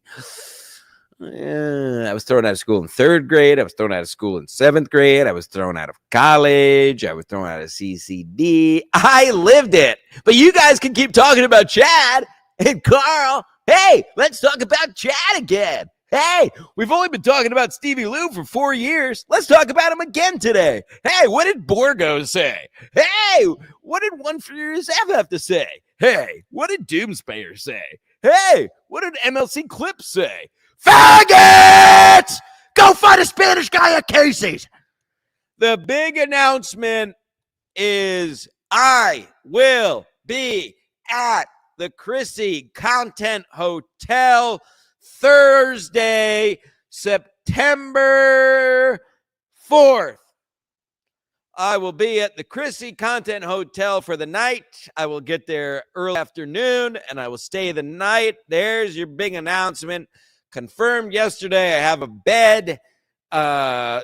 I was thrown out of school in 3rd grade. I was thrown out of school in 7th grade. I was thrown out of college. I was thrown out of CCD. I lived it. But you guys can keep talking about Chad and Carl. Hey, let's talk about Chad again. Hey, we've only been talking about Stevie Lou for 4 years. Let's talk about him again today. Hey, what did Borgo say? Hey, what did One Furious F have to say? Hey, what did Doomspayer say? Hey, what did MLC Clips say? Faggots! Go find a Spanish guy at Casey's. The big announcement is I will be at the Chrissy Content Hotel Thursday, September 4th. I will be at the Chrissy Content Hotel for the night. I will get there early afternoon and I will stay the night. There's your big announcement. Confirmed yesterday. I have a bed.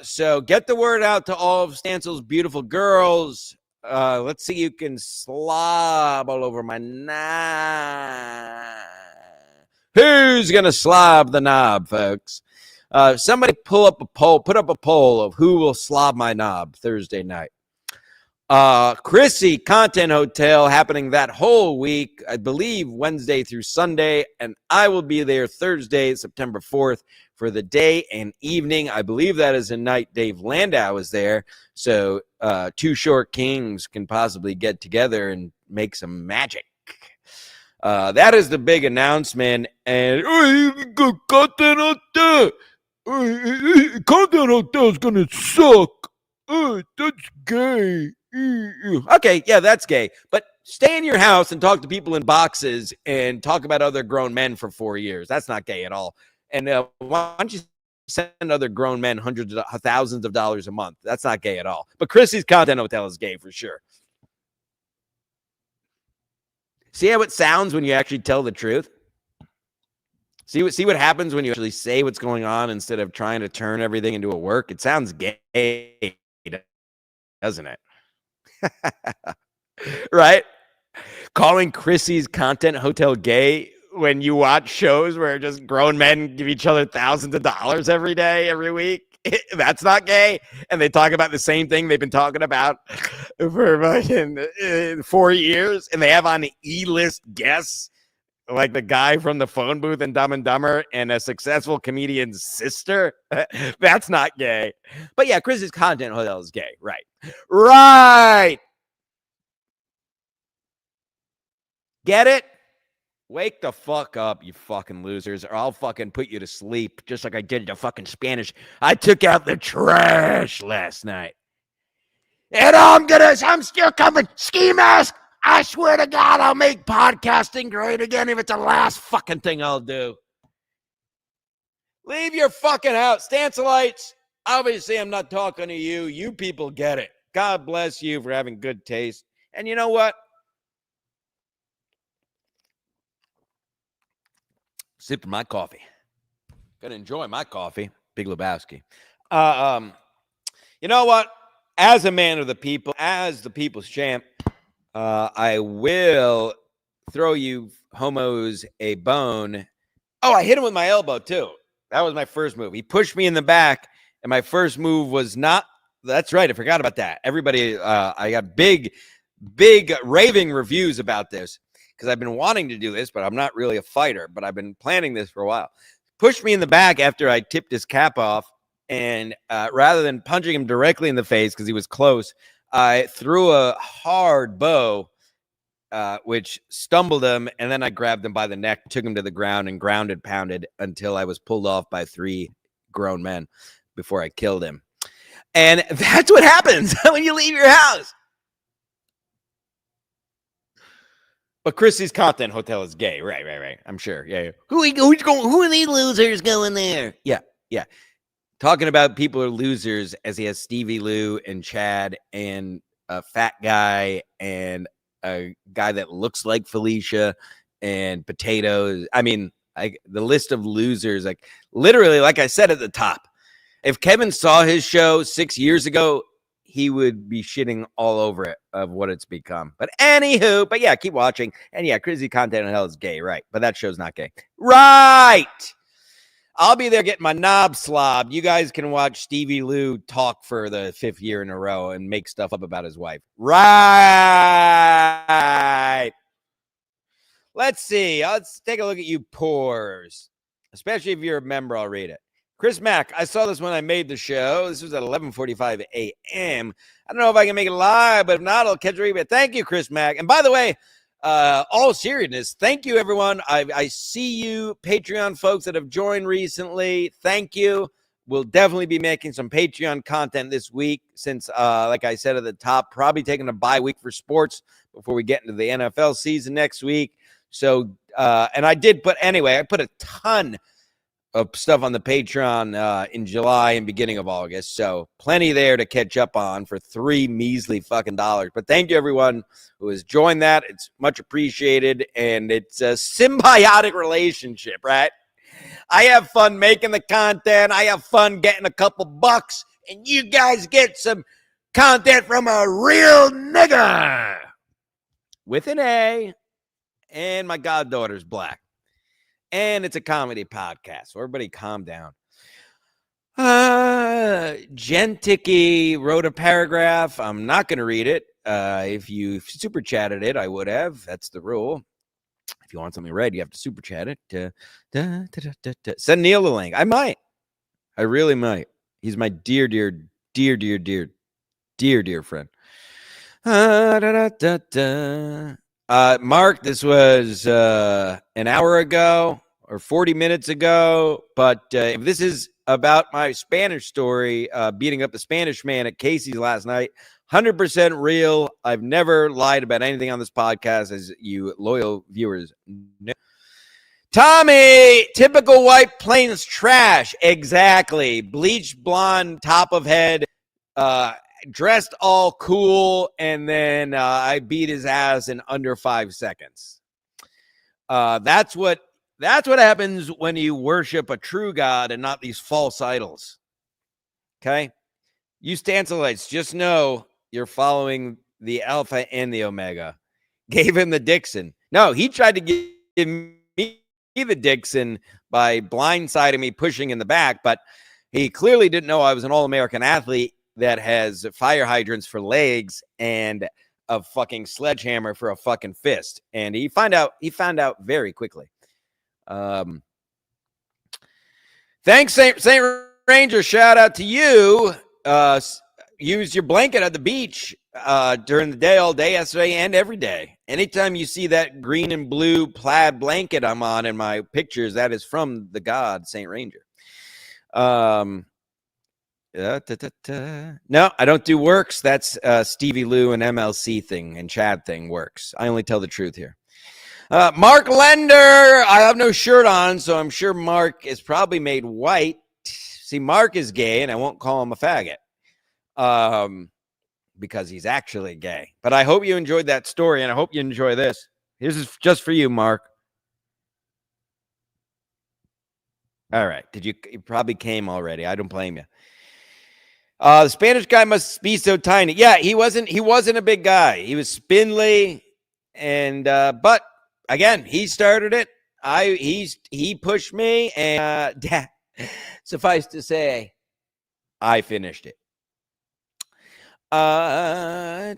So get the word out to all of Stansel's beautiful girls. Let's see you can slob all over my knob. Who's gonna slob the knob, folks? Somebody put up a poll of who will slob my knob Thursday night. Chrissy Content Hotel happening that whole week, I believe Wednesday through Sunday, and I will be there Thursday, September 4th for the day and evening. I believe that is a night Dave Landau is there, so two short kings can possibly get together and make some magic. That is the big announcement, and Content Hotel. Content Hotel is gonna suck. That's gay. Okay, yeah, that's gay. But stay in your house and talk to people in boxes and talk about other grown men for 4 years. That's not gay at all. And why don't you send other grown men hundreds of thousands of dollars a month? That's not gay at all. But Chrissy's Content Hotel is gay for sure. See how it sounds when you actually tell the truth? See what happens when you actually say what's going on instead of trying to turn everything into a work? It sounds gay, doesn't it? Right? Calling Chrissy's Content Hotel gay when you watch shows where just grown men give each other thousands of dollars every day, every week. That's not gay. And they talk about the same thing they've been talking about for fucking 4 years. And they have on E-list guests like the guy from the phone booth in Dumb and Dumber and a successful comedian's sister. That's not gay. But yeah, Chris's Content Hotel is gay. Right. Right. Get it? Wake the fuck up, you fucking losers, or I'll fucking put you to sleep just like I did to fucking Spanish. I took out the trash last night. And I'm still coming. Ski mask. I swear to God, I'll make podcasting great again if it's the last fucking thing I'll do. Leave your fucking house. Stanselites, obviously I'm not talking to you. You people get it. God bless you for having good taste. And you know what? Sipping my coffee. Gonna enjoy my coffee. Big Lebowski. You know what? As a man of the people, as the people's champ, I will throw you homos a bone. Oh, I hit him with my elbow too. That was my first move. He pushed me in the back, and my first move was not. That's right. I forgot about that. Everybody, I got big raving reviews about this because I've been wanting to do this, but I'm not really a fighter. But I've been planning this for a while. Pushed me in the back after I tipped his cap off, and rather than punching him directly in the face because he was close, I threw a hard bow, which stumbled him, and then I grabbed him by the neck, took him to the ground, and grounded pounded until I was pulled off by 3 grown men before I killed him. And that's what happens when you leave your house. But Chrissy's Content Hotel is gay. Right. I'm sure. Yeah. Who are these losers going there? Yeah. Talking about people are losers as he has Stevie Lou and Chad and a fat guy and a guy that looks like Felicia and potatoes. I mean, the list of losers, like literally, like I said at the top, if Kevin saw his show 6 years ago, he would be shitting all over it of what it's become. But anywho, yeah, keep watching. And yeah, Crazy Content in Hell is gay, right? But that show's not gay. Right. I'll be there getting my knob slobbed. You guys can watch Stevie Lou talk for the 5th year in a row and make stuff up about his wife. Right. Let's see. Let's take a look at you pores. Especially if you're a member, I'll read it. Chris Mack, I saw this when I made the show. This was at 11:45 a.m. I don't know if I can make it live, but if not, I'll catch a replay. Thank you, Chris Mack. And by the way, all seriousness, thank you, everyone. I see you, Patreon folks that have joined recently. Thank you. We'll definitely be making some Patreon content this week since, like I said at the top, probably taking a bye week for sports before we get into the NFL season next week. So, and I put a ton of stuff on the Patreon in July and beginning of August. So plenty there to catch up on for $3 measly fucking dollars. But thank you everyone who has joined that. It's much appreciated. And it's a symbiotic relationship, right? I have fun making the content. I have fun getting a couple bucks. And you guys get some content from a real nigga with an A. And my goddaughter's black. And it's a comedy podcast. So everybody calm down. Jen Ticky wrote a paragraph. I'm not going to read it. If you super chatted it, I would have. That's the rule. If you want something read, you have to super chat it. Send Neil the link. I might. I really might. He's my dear friend. Mark, this was an hour ago or 40 minutes ago, but if this is about my Spanish story, beating up the Spanish man at Casey's last night, 100% real. I've never lied about anything on this podcast, as you loyal viewers know. Tommy, typical white plains trash. Exactly. Bleached blonde, top of head, dressed all cool, and then I beat his ass in under 5 seconds. That's what happens when you worship a true God and not these false idols. Okay? You Stancelites, just know you're following the Alpha and the Omega. Gave him the Dixon. No, he tried to give me the Dixon by blindsiding me, pushing in the back, but he clearly didn't know I was an all-American athlete that has fire hydrants for legs and a fucking sledgehammer for a fucking fist. And he found out very quickly. Thanks, Saint Ranger. Shout out to you. Use your blanket at the beach during the day, all day, yesterday, and every day. Anytime you see that green and blue plaid blanket I'm on in my pictures, that is from the god Saint Ranger. No, I don't do works. That's Stevie Lou and MLC thing and Chad thing works. I only tell the truth here. Mark Lender, I have no shirt on, so I'm sure Mark is probably made white. See, Mark is gay, and I won't call him a faggot because he's actually gay. But I hope you enjoyed that story, and I hope you enjoy this. This is just for you, Mark. All right. You probably came already. I don't blame you. The Spanish guy must be so tiny. Yeah, he wasn't a big guy. He was spindly, and but again, he started it. He pushed me, and suffice to say, I finished it. I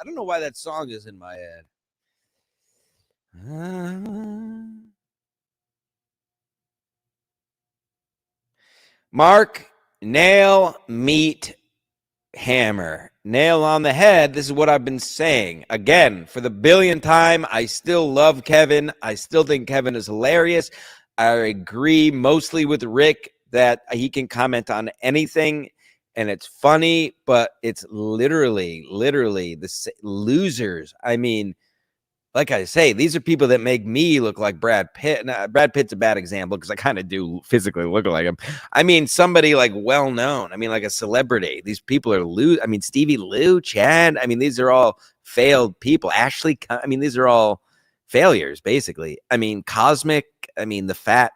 don't know why that song is in my head. Mark, nail, meat, hammer. Nail on the head. This is what I've been saying. Again, for the billionth time, I still love Kevin. I still think Kevin is hilarious. I agree mostly with Rick that he can comment on anything and it's funny, but it's literally the losers. I mean, like I say, these are people that make me look like Brad Pitt. Now, Brad Pitt's a bad example because I kind of do physically look like him. I mean, somebody like well-known. I mean, like a celebrity. These people are I mean, Stevie Lou, Chad. I mean, these are all failed people. Ashley. I mean, these are all failures, basically. I mean, Cosmic. I mean, the fat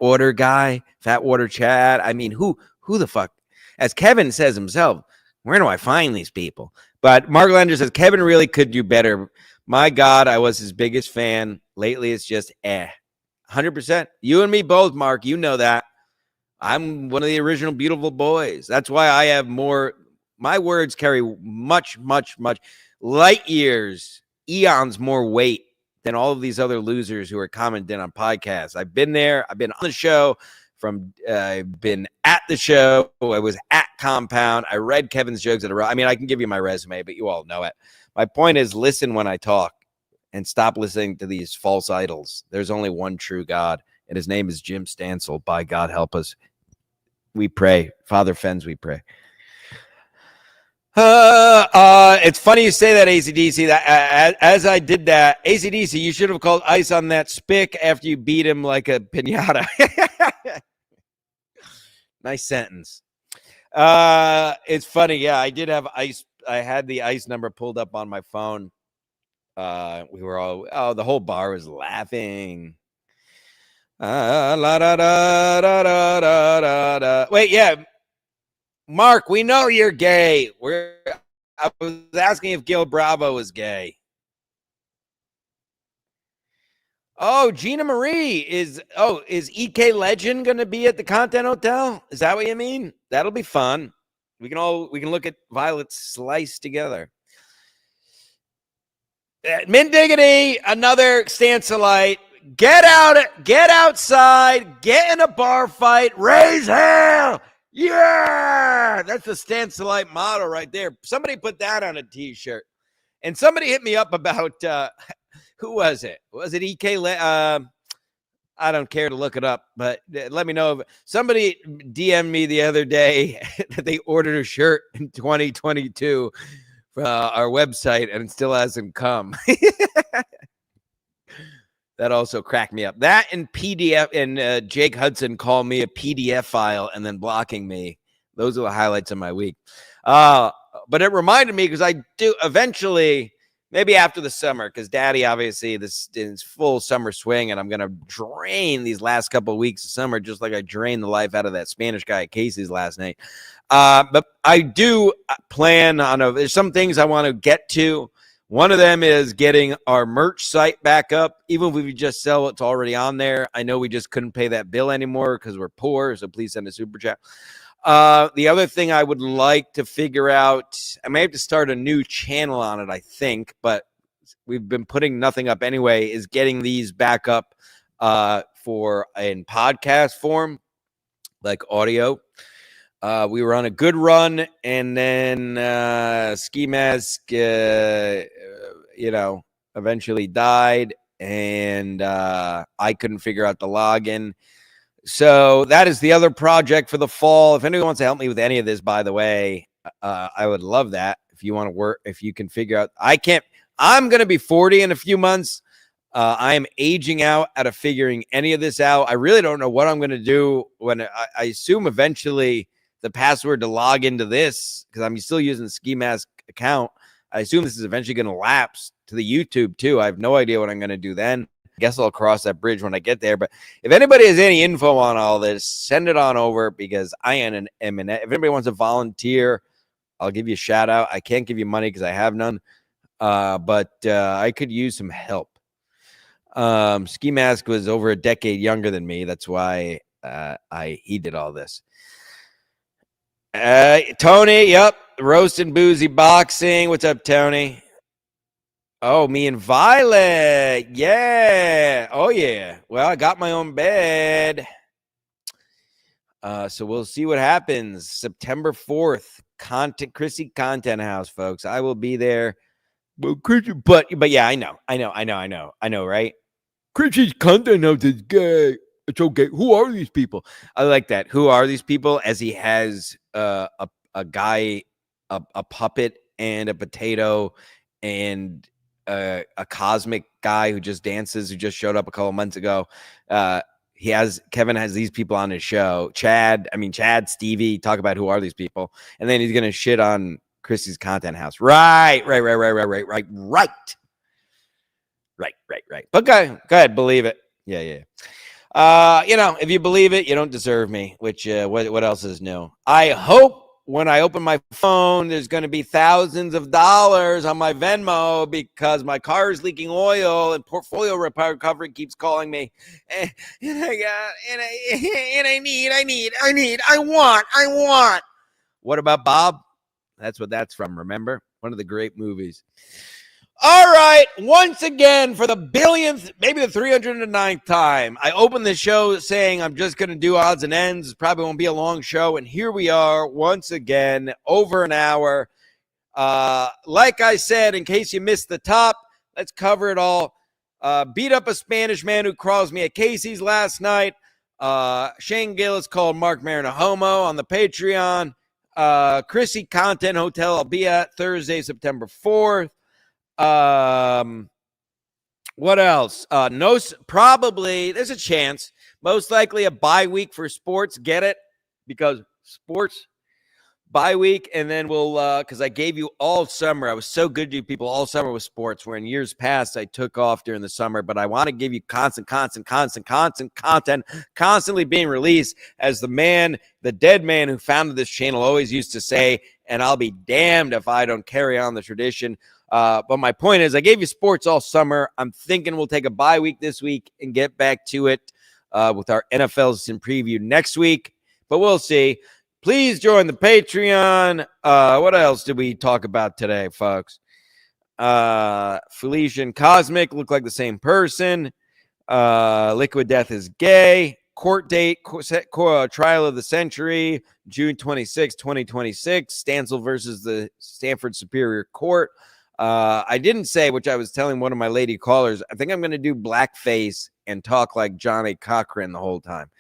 water guy, fat water Chad. I mean, who the fuck? As Kevin says himself, where do I find these people? But Mark Lender says, Kevin really could do better. My God, I was his biggest fan. Lately, it's just 100%. You and me both, Mark. You know that. I'm one of the original beautiful boys. That's why I have more. My words carry much light years, eons more weight than all of these other losers who are commenting on podcasts. I've been there. I've been on the show. I've been at the show. I was at Compound. I read Kevin's jokes I mean, I can give you my resume, but you all know it. My point is, listen when I talk and stop listening to these false idols. There's only one true God, and his name is Jim Stansel. By God, help us. We pray. Father Fens, we pray. It's funny you say that, ACDC. That as I did that, ACDC, you should have called ice on that spick after you beat him like a pinata. Nice sentence. It's funny. Yeah, I did have ice. I had the ice number pulled up on my phone. We were all, the whole bar was laughing. La, da, da, da, da, da, da. Wait, yeah. Mark, we know you're gay. I was asking if Gil Bravo was gay. Oh, Gina Marie is EK Legend going to be at the Content Hotel? Is that what you mean? That'll be fun. We can look at Violet's slice together. Mint Diggity, another Stancelite. Get outside, get in a bar fight, raise hell. Yeah, that's the Stancelite motto right there. Somebody put that on a t-shirt. And somebody hit me up about who was it? Was it EK? I don't care to look it up, but let me know. If somebody DM'd me the other day that they ordered a shirt in 2022 for our website and it still hasn't come. That also cracked me up. That and PDF and Jake Hudson called me a PDF file and then blocking me. Those are the highlights of my week. But it reminded me because I do eventually, maybe after the summer, because Daddy obviously this is full summer swing, and I'm gonna drain these last couple of weeks of summer just like I drained the life out of that Spanish guy at Casey's last night. But I do plan on there's some things I want to get to. One of them is getting our merch site back up. Even if we just sell what's already on there, I know we just couldn't pay that bill anymore because we're poor. So please send a super chat. The other thing I would like to figure out, I may have to start a new channel on it, I think, but we've been putting nothing up anyway, is getting these back up for in podcast form, like audio. We were on a good run, and then Ski Mask, eventually died, and I couldn't figure out the login. So that is the other project for the fall. If anyone wants to help me with any of this, by the way, I would love that. If you want to work, if you can figure out, I'm going to be 40 in a few months. I am aging out of figuring any of this out. I really don't know what I'm going to do when I assume eventually the password to log into this, because I'm still using the Ski Mask account. I assume this is eventually going to lapse to the YouTube too. I have no idea what I'm going to do then. I guess I'll cross that bridge when I get there. But if anybody has any info on all this, send it on over, because I am if anybody wants to volunteer, I'll give you a shout out. I can't give you money because I have none, but I could use some help. Ski Mask was over a decade younger than me. That's why he did all this. Tony, yep. Roast and Boozy Boxing. What's up, Tony? Oh, me and Violet. Yeah. Oh, yeah. Well, I got my own bed. So we'll see what happens. September 4th, Chrissy Content House, folks. I will be there. But yeah, I know, right? Chrissy's Content House is gay. It's okay. Who are these people? I like that. Who are these people? As he has a guy, a puppet, and a potato, and a cosmic guy who just dances, who just showed up a couple months ago. Kevin has these people on his show. Chad, Stevie, talk about who are these people, and then he's gonna shit on Chrissy's Content House. Right. But go ahead, believe it. Yeah. If you believe it, you don't deserve me, which what else is new? I hope when I open my phone, there's going to be thousands of dollars on my Venmo, because my car is leaking oil and portfolio recovery keeps calling me. And I want. What about Bob? That's what that's from, remember? One of the great movies. All right, once again, for the billionth, maybe the 309th time, I opened the show saying I'm just going to do odds and ends. It probably won't be a long show, and here we are once again, over an hour. Like I said, in case you missed the top, let's cover it all. Beat up a Spanish man who crossed me at Casey's last night. Shane Gillis called Mark Maron a homo on the Patreon. Chrissy Content Hotel, I'll be at Thursday, September 4th. What else? Probably, there's a chance, most likely a bye week for sports. Get it? Because sports bye week, and then we'll because I gave you all summer. I was so good to you people all summer with sports, where in years past I took off during the summer, but I want to give you constant content constantly being released, as the dead man who founded this channel always used to say, and I'll be damned if I don't carry on the tradition. But my point is, I gave you sports all summer. I'm thinking we'll take a bye week this week and get back to it with our NFLs in preview next week, but we'll see. Please join the Patreon. What else did we talk about today, folks? Felicia and Cosmic look like the same person. Liquid Death is gay. Court date, trial of the century, June 26, 2026. Stancil versus the Stanford Superior Court. I didn't say, which I was telling one of my lady callers, I think I'm going to do blackface and talk like Johnny Cochran the whole time.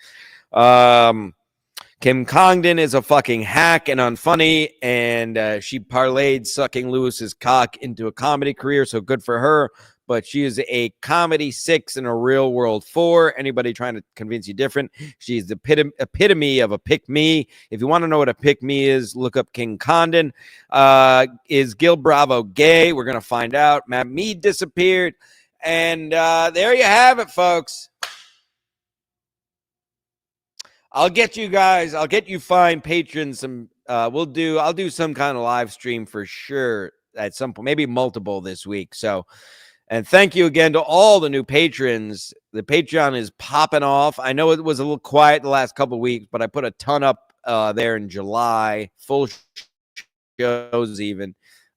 Kim Congdon is a fucking hack and unfunny, and she parlayed sucking Lewis's cock into a comedy career, so good for her. But she is a comedy 6 and a real world 4. Anybody trying to convince you different, she's the epitome of a pick-me. If you want to know what a pick-me is, look up King Condon. Is Gil Bravo gay? We're going to find out. Matt Mead disappeared. And there you have it, folks. I'll get you fine patrons some. I'll do some kind of live stream for sure at some point, maybe multiple this week. So, and thank you again to all the new patrons. The Patreon is popping off. I know it was a little quiet the last couple of weeks, but I put a ton up there in July, full shows even,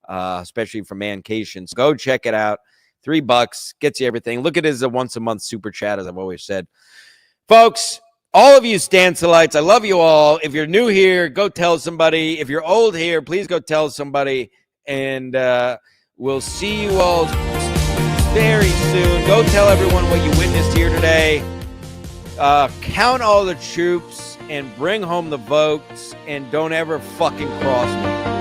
especially for Mancation. So go check it out. $3 gets you everything. Look at it as a once a month super chat, as I've always said, folks. All of you Stancilites, I love you all. If you're new here, go tell somebody. If you're old here, please go tell somebody. And we'll see you all very soon. Go tell everyone what you witnessed here today. Count all the troops and bring home the votes. And don't ever fucking cross me.